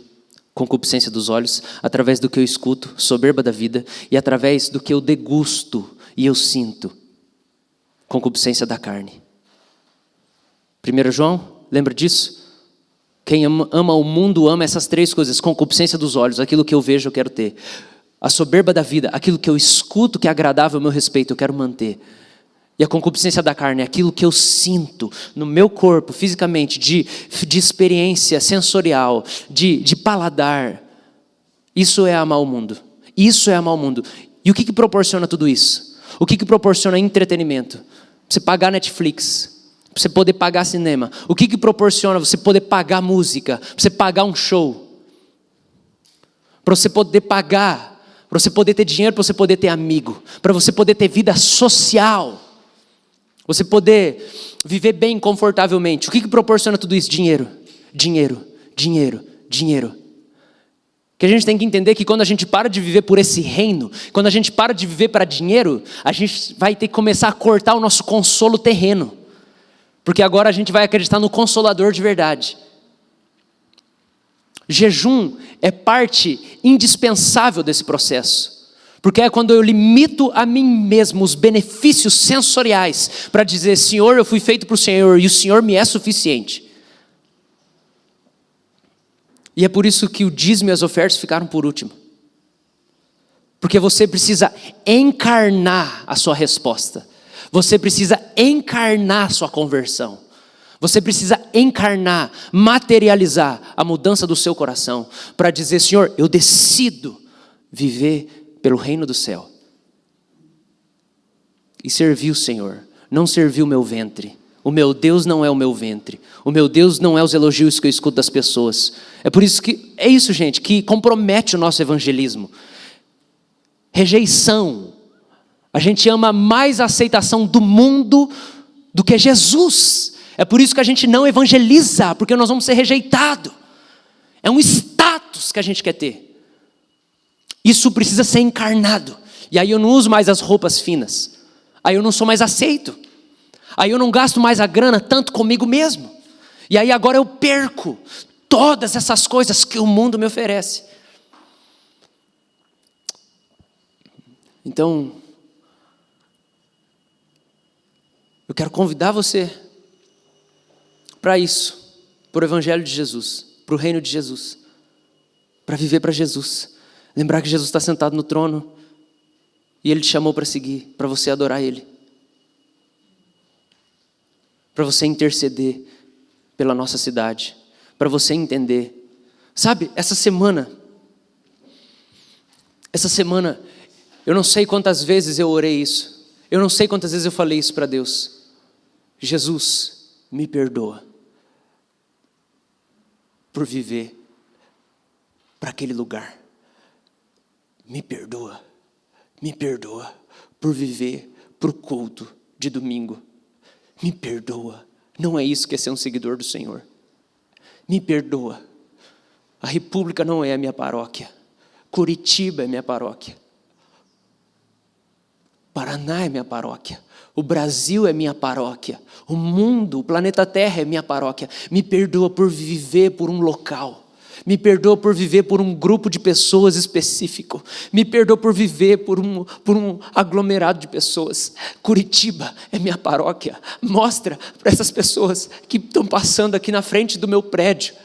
concupiscência dos olhos, através do que eu escuto, soberba da vida, e através do que eu degusto e eu sinto, concupiscência da carne. 1 João, lembra disso? Quem ama o mundo ama essas 3 coisas: concupiscência dos olhos, aquilo que eu vejo eu quero ter; a soberba da vida, aquilo que eu escuto que é agradável ao meu respeito eu quero manter; e a concupiscência da carne, aquilo que eu sinto no meu corpo, fisicamente, de experiência sensorial, de paladar. Isso é amar o mundo. Isso é amar o mundo. E o que proporciona tudo isso? O que proporciona entretenimento? Você pagar Netflix, para você poder pagar cinema. O que proporciona você poder pagar música, para você pagar um show? Para você poder pagar, para você poder ter dinheiro, para você poder ter amigo, para você poder ter vida social, você poder viver bem, confortavelmente. O que proporciona tudo isso? Dinheiro. Que a gente tem que entender que quando a gente para de viver por esse reino, quando a gente para de viver para dinheiro, a gente vai ter que começar a cortar o nosso consolo terreno. Porque agora a gente vai acreditar no Consolador de verdade. Jejum é parte indispensável desse processo. Porque é quando eu limito a mim mesmo os benefícios sensoriais para dizer: Senhor, eu fui feito para o Senhor e o Senhor me é suficiente. E é por isso que o dízimo e as ofertas ficaram por último. Porque você precisa encarnar a sua resposta. Você precisa encarnar a sua conversão. Você precisa encarnar, materializar a mudança do seu coração para dizer: Senhor, eu decido viver pelo reino do céu. E servir o Senhor, não servir o meu ventre. O meu Deus não é o meu ventre. O meu Deus não é os elogios que eu escuto das pessoas. É por isso que, é isso, gente, que compromete o nosso evangelismo. Rejeição. A gente ama mais a aceitação do mundo do que Jesus. É por isso que a gente não evangeliza, porque nós vamos ser rejeitados. É um status que a gente quer ter. Isso precisa ser encarnado. E aí eu não uso mais as roupas finas. Aí eu não sou mais aceito. Aí eu não gasto mais a grana tanto comigo mesmo. E aí agora eu perco todas essas coisas que o mundo me oferece. Então, eu quero convidar você para isso, para o Evangelho de Jesus, para o reino de Jesus, para viver para Jesus. Lembrar que Jesus está sentado no trono e Ele te chamou para seguir, para você adorar Ele, para você interceder pela nossa cidade, para você entender. Sabe, essa semana, eu não sei quantas vezes eu orei isso, eu não sei quantas vezes eu falei isso para Deus. Jesus, me perdoa por viver para aquele lugar. Me perdoa por viver para o culto de domingo. Me perdoa, não é isso que é ser um seguidor do Senhor. Me perdoa, a República não é a minha paróquia, Curitiba é minha paróquia, Paraná é minha paróquia, o Brasil é minha paróquia, o mundo, o planeta Terra é minha paróquia. Me perdoa por viver por um local, me perdoa por viver por um grupo de pessoas específico, me perdoa por viver por um aglomerado de pessoas. Curitiba é minha paróquia. Mostra para essas pessoas que estão passando aqui na frente do meu prédio,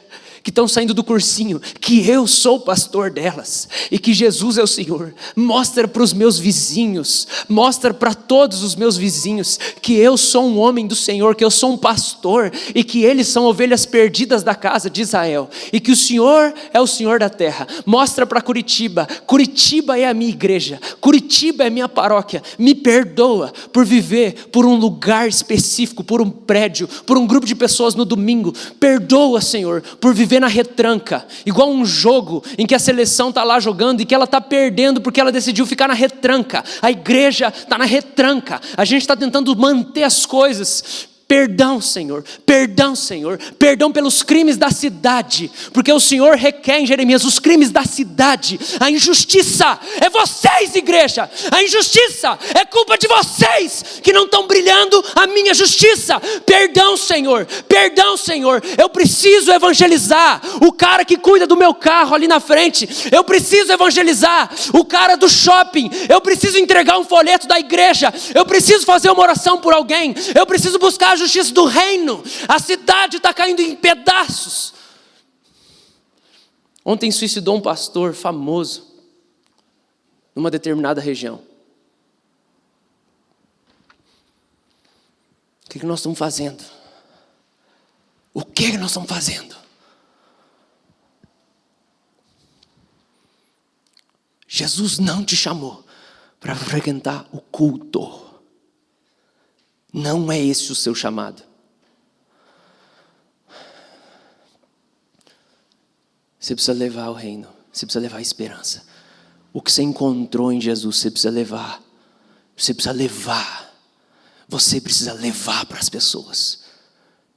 que estão saindo do cursinho, que eu sou o pastor delas e que Jesus é o Senhor. Mostra para os meus vizinhos, mostra para todos os meus vizinhos que eu sou um homem do Senhor, que eu sou um pastor e que eles são ovelhas perdidas da casa de Israel e que o Senhor é o Senhor da terra. Mostra para Curitiba, Curitiba é a minha igreja, Curitiba é a minha paróquia. Me perdoa por viver por um lugar específico, por um prédio, por um grupo de pessoas no domingo. Perdoa, Senhor, por viver na retranca, igual um jogo em que a seleção está lá jogando e que ela está perdendo porque ela decidiu ficar na retranca. A igreja está na retranca, a gente está tentando manter as coisas. Perdão, Senhor, perdão pelos crimes da cidade, porque o Senhor requer em Jeremias os crimes da cidade. A injustiça é vocês, igreja, a injustiça é culpa de vocês que não estão brilhando a minha justiça. Perdão, Senhor, eu preciso evangelizar o cara que cuida do meu carro ali na frente, eu preciso evangelizar o cara do shopping, eu preciso entregar um folheto da igreja, eu preciso fazer uma oração por alguém, eu preciso buscar a justiça do reino. A cidade está caindo em pedaços. Ontem suicidou um pastor famoso numa determinada região. O que nós estamos fazendo? O que nós estamos fazendo? Jesus não te chamou para frequentar o culto. Não é esse o seu chamado. Você precisa levar o reino, você precisa levar a esperança. O que você encontrou em Jesus, você precisa levar. Você precisa levar para as pessoas.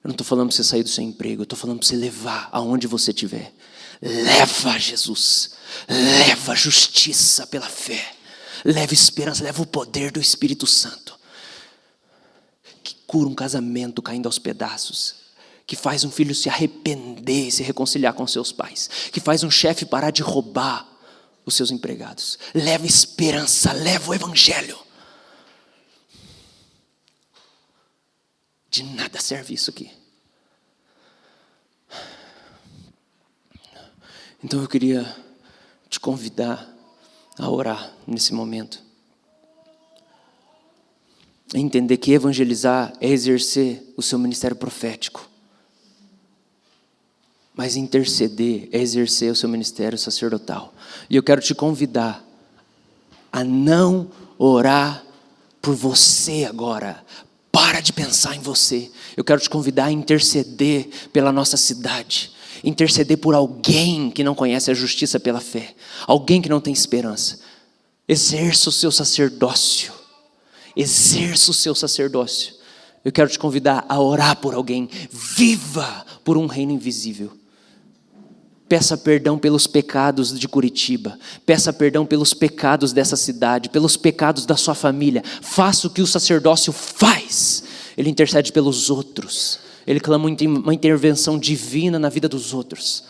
Eu não estou falando para você sair do seu emprego, eu estou falando para você levar aonde você estiver. Leva Jesus, leva justiça pela fé, leva esperança, leva o poder do Espírito Santo. Cura um casamento caindo aos pedaços, que faz um filho se arrepender e se reconciliar com seus pais, que faz um chefe parar de roubar os seus empregados. Leva esperança, leva o evangelho. De nada serve isso aqui. Então eu queria te convidar a orar nesse momento. Entender que evangelizar é exercer o seu ministério profético, mas interceder é exercer o seu ministério sacerdotal. E eu quero te convidar a não orar por você agora. Para de pensar em você. Eu quero te convidar a interceder pela nossa cidade, interceder por alguém que não conhece a justiça pela fé, alguém que não tem esperança. Exerça o seu sacerdócio. Exerça o seu sacerdócio. Eu quero te convidar a orar por alguém. Viva por um reino invisível. Peça perdão pelos pecados de Curitiba. Peça perdão pelos pecados dessa cidade, pelos pecados da sua família. Faça o que o sacerdócio faz. Ele intercede pelos outros. Ele clama uma intervenção divina na vida dos outros.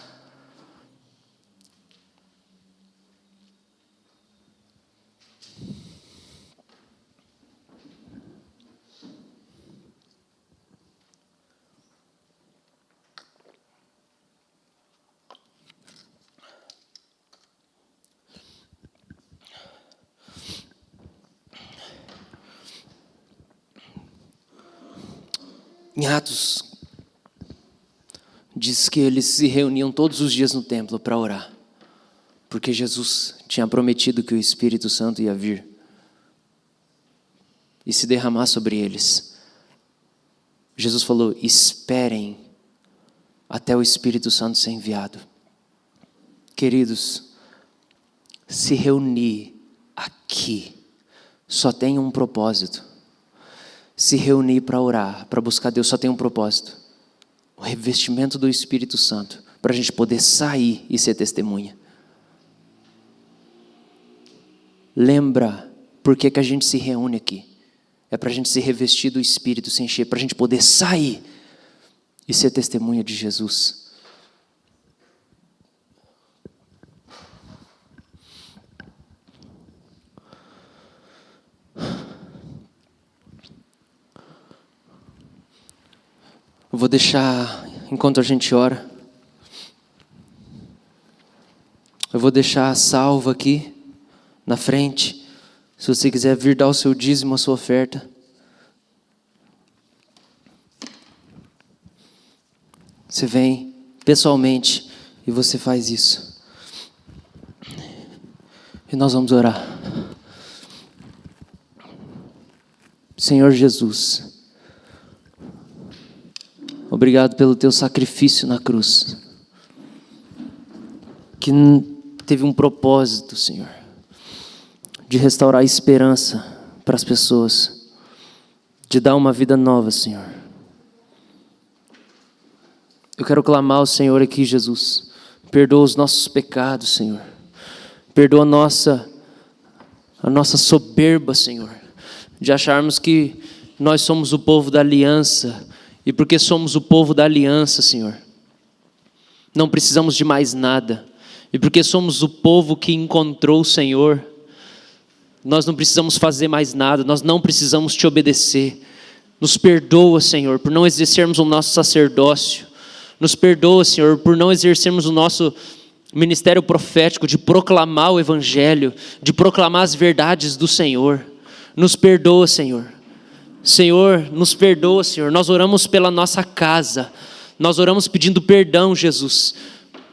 Em Atos, diz que eles se reuniam todos os dias no templo para orar, porque Jesus tinha prometido que o Espírito Santo ia vir e se derramar sobre eles. Jesus falou: esperem até o Espírito Santo ser enviado. Queridos, se reunir aqui só tem um propósito. Se reunir para orar, para buscar Deus, só tem um propósito: o revestimento do Espírito Santo, para a gente poder sair e ser testemunha. Lembra por que a gente se reúne aqui? É para a gente se revestir do Espírito, se encher, para a gente poder sair e ser testemunha de Jesus. Eu vou deixar, enquanto a gente ora, eu vou deixar a salva aqui na frente. Se você quiser vir dar o seu dízimo, a sua oferta. Você vem pessoalmente e você faz isso. E nós vamos orar. Senhor Jesus, obrigado pelo teu sacrifício na cruz, que teve um propósito, Senhor, de restaurar a esperança para as pessoas, de dar uma vida nova, Senhor. Eu quero clamar ao Senhor aqui, Jesus. Perdoa os nossos pecados, Senhor. Perdoa a nossa soberba, Senhor, de acharmos que nós somos o povo da aliança. E porque somos o povo da aliança, Senhor, não precisamos de mais nada. E porque somos o povo que encontrou o Senhor, nós não precisamos fazer mais nada, nós não precisamos te obedecer. Nos perdoa, Senhor, por não exercermos o nosso sacerdócio. Nos perdoa, Senhor, por não exercermos o nosso ministério profético de proclamar o Evangelho, de proclamar as verdades do Senhor. Nos perdoa, Senhor. Senhor, nos perdoa, Senhor. Nós oramos pela nossa casa. Nós oramos pedindo perdão, Jesus.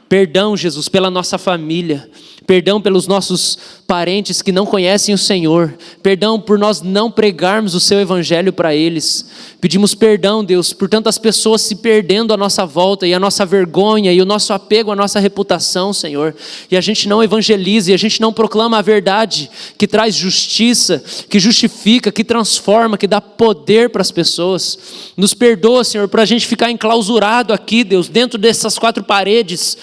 Perdão, Jesus, pela nossa família. Perdão pelos nossos parentes que não conhecem o Senhor. Perdão por nós não pregarmos o seu evangelho para eles. Pedimos perdão, Deus, por tantas pessoas se perdendo à nossa volta, e a nossa vergonha e o nosso apego à nossa reputação, Senhor. E a gente não evangeliza, e a gente não proclama a verdade que traz justiça, que justifica, que transforma, que dá poder para as pessoas. Nos perdoa, Senhor, por a gente ficar enclausurado aqui, Deus, dentro dessas quatro paredes,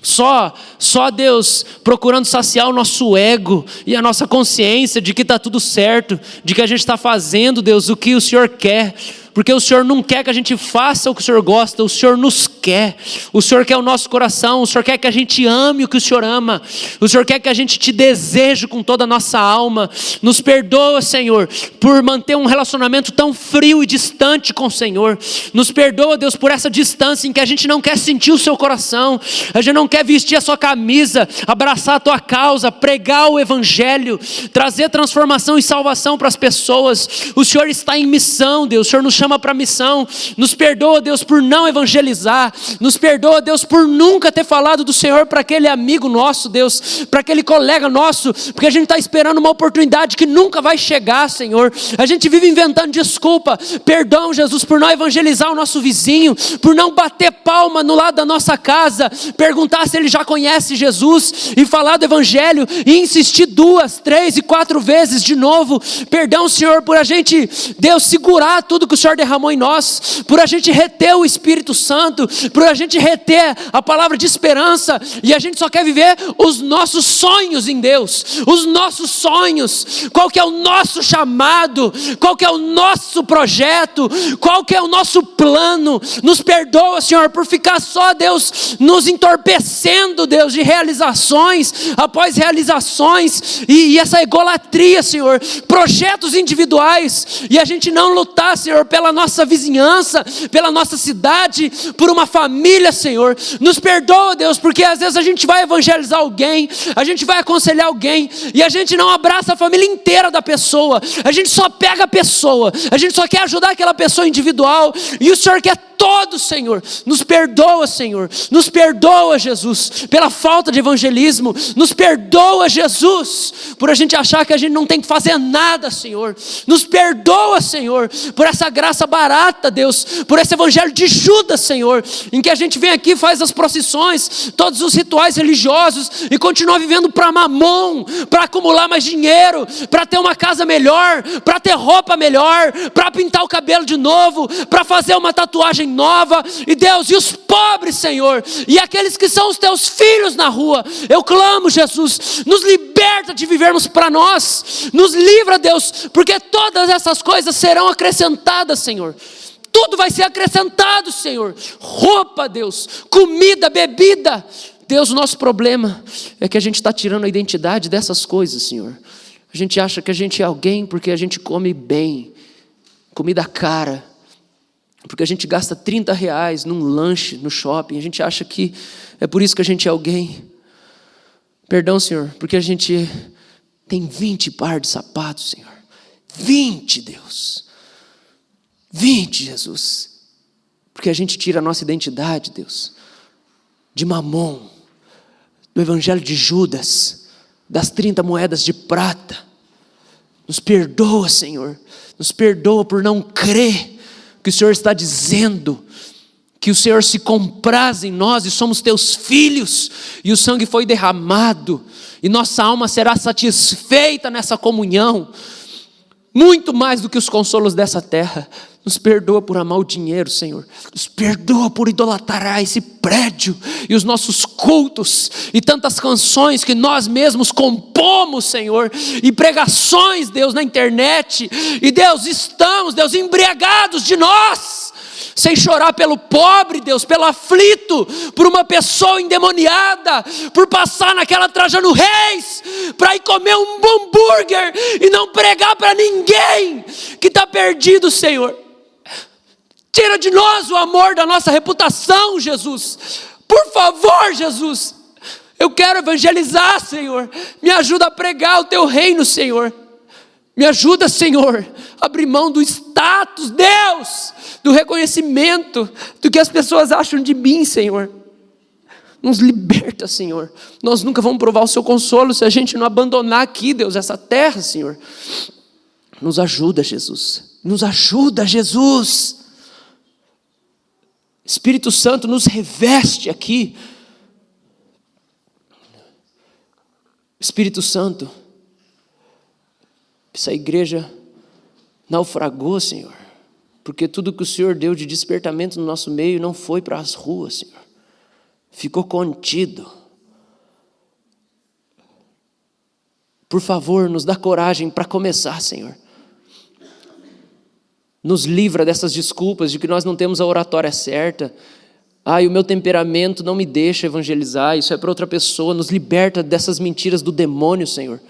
só Deus, procurando saciar o nosso ego e a nossa consciência de que está tudo certo, de que a gente está fazendo, Deus, o que o Senhor quer. Porque o Senhor não quer que a gente faça o que o Senhor gosta, o Senhor nos quer. O Senhor quer o nosso coração, o Senhor quer que a gente ame o que o Senhor ama. O Senhor quer que a gente te deseje com toda a nossa alma. Nos perdoa, Senhor, por manter um relacionamento tão frio e distante com o Senhor. Nos perdoa, Deus, por essa distância em que a gente não quer sentir o seu coração. A gente não quer vestir a sua camisa, abraçar a tua causa, pregar o Evangelho, trazer transformação e salvação para as pessoas. O Senhor está em missão, Deus. O Senhor nos chama para a missão. Nos perdoa, Deus, por não evangelizar. Nos perdoa, Deus, por nunca ter falado do Senhor para aquele amigo nosso, Deus, para aquele colega nosso, porque a gente está esperando uma oportunidade que nunca vai chegar, Senhor. A gente vive inventando desculpa. Perdão, Jesus, por não evangelizar o nosso vizinho, por não bater palma no lado da nossa casa, perguntar se ele já conhece Jesus e falar do Evangelho e insistir 2, 3 e 4 vezes de novo. Perdão, Senhor, por a gente, Deus, segurar tudo que o Senhor derramou em nós, por a gente reter o Espírito Santo, por a gente reter a palavra de esperança, e a gente só quer viver os nossos sonhos em Deus, os nossos sonhos. Qual que é o nosso chamado? Qual que é o nosso projeto? Qual que é o nosso plano? Nos perdoa, Senhor, por ficar só, Deus, nos entorpecendo, Deus, de realizações após realizações, e essa egolatria, Senhor, projetos individuais, e a gente não lutar, Senhor, pela pela nossa vizinhança, pela nossa cidade, por uma família, Senhor. Nos perdoa, Deus, porque às vezes a gente vai evangelizar alguém, a gente vai aconselhar alguém, e a gente não abraça a família inteira da pessoa, a gente só pega a pessoa, a gente só quer ajudar aquela pessoa individual, e o Senhor quer todos, Senhor. Nos perdoa, Senhor, nos perdoa, Jesus, pela falta de evangelismo, nos perdoa, Jesus, por a gente achar que a gente não tem que fazer nada, Senhor. Nos perdoa, Senhor, por essa graça barata, Deus, por esse evangelho de Judas, Senhor, em que a gente vem aqui, faz as procissões, todos os rituais religiosos, e continua vivendo para mamon, para acumular mais dinheiro, para ter uma casa melhor, para ter roupa melhor, para pintar o cabelo de novo, para fazer uma tatuagem nova. E Deus, e os pobres, Senhor, e aqueles que são os teus filhos na rua, eu clamo, Jesus, nos liberta de vivermos para nós, nos livra, Deus, porque todas essas coisas serão acrescentadas, Senhor. Tudo vai ser acrescentado, Senhor. Roupa, Deus, comida, bebida. Deus, o nosso problema é que a gente está tirando a identidade dessas coisas, Senhor. A gente acha que a gente é alguém porque a gente come bem, comida cara, porque a gente gasta R$30 num lanche no shopping, a gente acha que é por isso que a gente é alguém. Perdão, Senhor, porque a gente tem 20 par de sapatos, Senhor. 20, Deus. 20, Jesus. Porque a gente tira a nossa identidade, Deus, de mamon, do evangelho de Judas, das 30 moedas de prata. Nos perdoa, Senhor. Nos perdoa por não crer que o Senhor está dizendo que o Senhor se compraz em nós e somos teus filhos, e o sangue foi derramado, e nossa alma será satisfeita nessa comunhão, muito mais do que os consolos dessa terra. Nos perdoa por amar o dinheiro, Senhor. Nos perdoa por idolatrar esse prédio e os nossos cultos e tantas canções que nós mesmos compomos, Senhor, e pregações, Deus, na internet. E Deus, estamos, Deus, embriagados de nós, sem chorar pelo pobre, Deus, pelo aflito, por uma pessoa endemoniada, por passar naquela Trajano Reis, para ir comer um hambúrguer e não pregar para ninguém que está perdido, Senhor. Tira de nós o amor da nossa reputação, Jesus. Por favor, Jesus. Eu quero evangelizar, Senhor. Me ajuda a pregar o teu reino, Senhor. Me ajuda, Senhor, a abrir mão do status, Deus, do reconhecimento, do que as pessoas acham de mim, Senhor. Nos liberta, Senhor. Nós nunca vamos provar o seu consolo se a gente não abandonar aqui, Deus, essa terra, Senhor. Nos ajuda, Jesus. Nos ajuda, Jesus. Espírito Santo, nos reveste aqui. Espírito Santo, essa igreja naufragou, Senhor, porque tudo que o Senhor deu de despertamento no nosso meio não foi para as ruas, Senhor. Ficou contido. Por favor, nos dá coragem para começar, Senhor. Nos livra dessas desculpas de que nós não temos a oratória certa. O meu temperamento não me deixa evangelizar, isso é para outra pessoa. Nos liberta dessas mentiras do demônio, Senhor.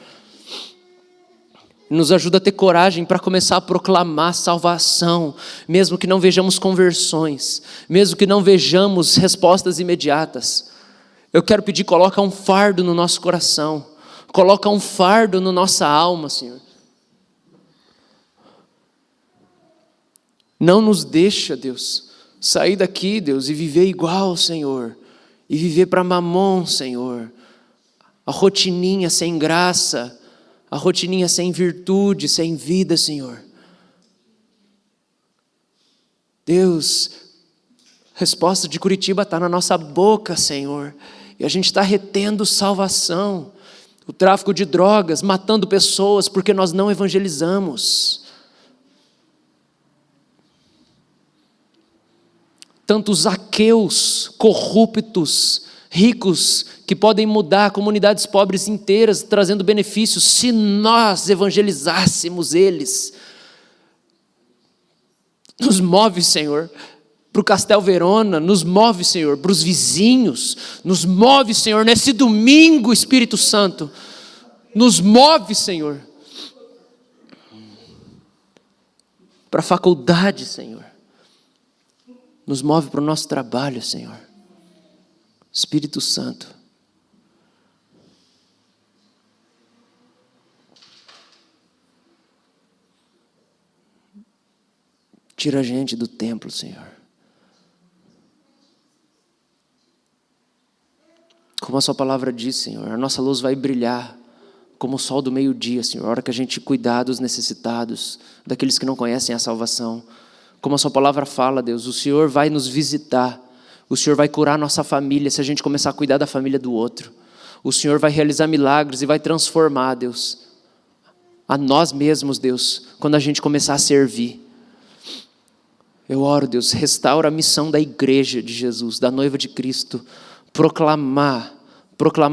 Nos ajuda a ter coragem para começar a proclamar salvação, mesmo que não vejamos conversões, mesmo que não vejamos respostas imediatas. Eu quero pedir, coloca um fardo no nosso coração, coloca um fardo na nossa alma, Senhor. Não nos deixa, Deus, sair daqui, Deus, e viver igual, Senhor, e viver para mamon, Senhor, a rotininha sem graça, a rotininha sem virtude, sem vida, Senhor. Deus, a resposta de Curitiba está na nossa boca, Senhor, e a gente está retendo salvação, o tráfico de drogas, matando pessoas porque nós não evangelizamos. Tantos Zaqueus corruptos, ricos, que podem mudar comunidades pobres inteiras, trazendo benefícios, se nós evangelizássemos eles. Nos move, Senhor, para o Castel Verona, nos move, Senhor, para os vizinhos, nos move, Senhor, nesse domingo, Espírito Santo, nos move, Senhor, para a faculdade, Senhor. Nos move para o nosso trabalho, Senhor. Espírito Santo. Tira a gente do templo, Senhor. Como a sua palavra diz, Senhor, a nossa luz vai brilhar como o sol do meio-dia, Senhor, a hora que a gente cuidar dos necessitados, daqueles que não conhecem a salvação. Como a sua palavra fala, Deus, o Senhor vai nos visitar, o Senhor vai curar a nossa família se a gente começar a cuidar da família do outro. O Senhor vai realizar milagres e vai transformar, Deus, a nós mesmos, Deus, quando a gente começar a servir. Eu oro, Deus, restaura a missão da igreja de Jesus, da noiva de Cristo, proclamar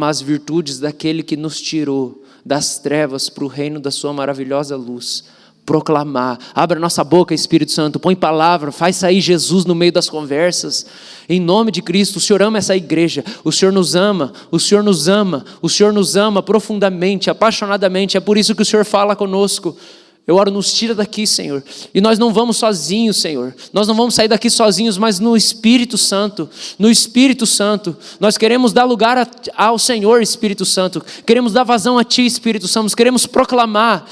as virtudes daquele que nos tirou das trevas para o reino da sua maravilhosa luz. Proclamar, abra nossa boca, Espírito Santo, põe palavra, faz sair Jesus no meio das conversas, em nome de Cristo. O Senhor ama essa igreja, o Senhor nos ama, o Senhor nos ama, o Senhor nos ama profundamente, apaixonadamente, é por isso que o Senhor fala conosco. Eu oro, nos tira daqui, Senhor, e nós não vamos sozinhos, Senhor, nós não vamos sair daqui sozinhos, mas no Espírito Santo, nós queremos dar lugar ao Senhor, Espírito Santo, queremos dar vazão a Ti, Espírito Santo, queremos proclamar,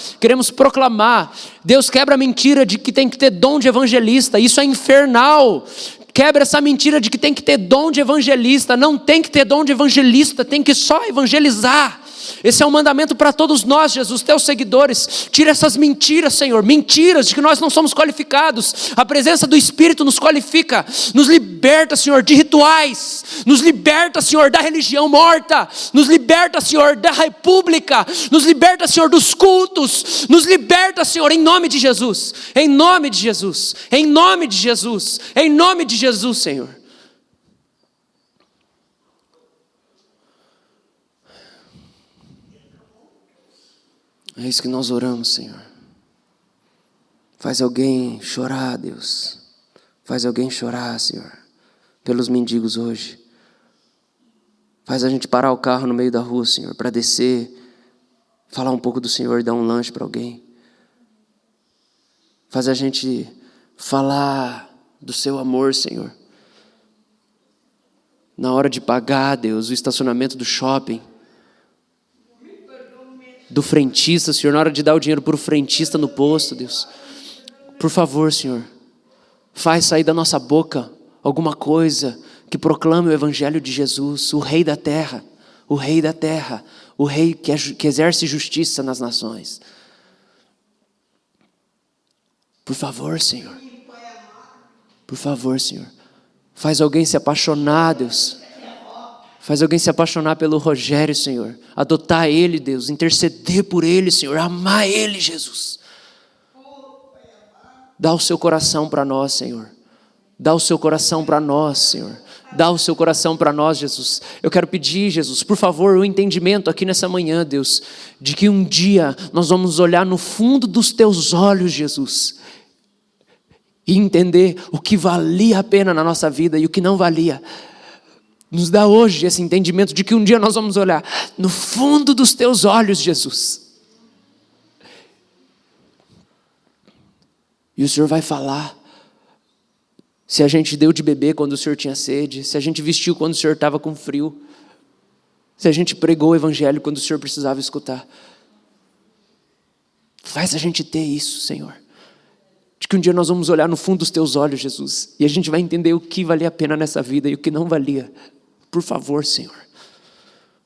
Deus, quebra a mentira de que tem que ter dom de evangelista, isso é infernal. Quebra essa mentira de que tem que ter dom de evangelista, não tem que ter dom de evangelista, tem que só evangelizar. Esse é um mandamento para todos nós, Jesus, teus seguidores. Tira essas mentiras, Senhor, mentiras de que nós não somos qualificados. A presença do Espírito nos qualifica, nos liberta, Senhor, de rituais, nos liberta, Senhor, da religião morta, nos liberta, Senhor, da república, nos liberta, Senhor, dos cultos, nos liberta, Senhor, em nome de Jesus, em nome de Jesus, em nome de Jesus, em nome de Jesus, Senhor. É isso que nós oramos, Senhor. Faz alguém chorar, Deus. Faz alguém chorar, Senhor, pelos mendigos hoje. Faz a gente parar o carro no meio da rua, Senhor, para descer, falar um pouco do Senhor e dar um lanche para alguém. Faz a gente falar do seu amor, Senhor. Na hora de pagar, Deus, o estacionamento do shopping, do frentista, Senhor, na hora de dar o dinheiro para o frentista no posto, Deus. Por favor, Senhor, faz sair da nossa boca alguma coisa que proclame o Evangelho de Jesus, o Rei da terra, o Rei da terra, o Rei que exerce justiça nas nações. Por favor, Senhor. Por favor, Senhor. Faz alguém se apaixonar, Deus. Faz alguém se apaixonar pelo Rogério, Senhor. Adotar ele, Deus. Interceder por ele, Senhor. Amar ele, Jesus. Dá o seu coração para nós, Senhor. Dá o seu coração para nós, Senhor. Dá o seu coração para nós, Jesus. Eu quero pedir, Jesus, por favor, o entendimento aqui nessa manhã, Deus, de que um dia nós vamos olhar no fundo dos teus olhos, Jesus, e entender o que valia a pena na nossa vida e o que não valia. Nos dá hoje esse entendimento de que um dia nós vamos olhar no fundo dos teus olhos, Jesus. E o Senhor vai falar se a gente deu de beber quando o Senhor tinha sede, se a gente vestiu quando o Senhor estava com frio, se a gente pregou o Evangelho quando o Senhor precisava escutar. Faz a gente ter isso, Senhor. De que um dia nós vamos olhar no fundo dos teus olhos, Jesus, e a gente vai entender o que valia a pena nessa vida e o que não valia. Por favor, Senhor.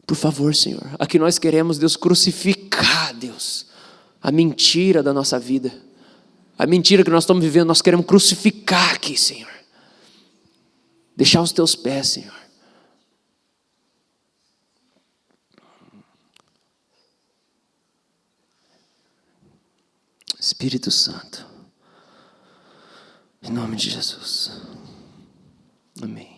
Por favor, Senhor. Aqui nós queremos, Deus, crucificar, Deus, a mentira da nossa vida. A mentira que nós estamos vivendo, nós queremos crucificar aqui, Senhor. Deixar os teus pés, Senhor. Espírito Santo. Em nome de Jesus. Amém.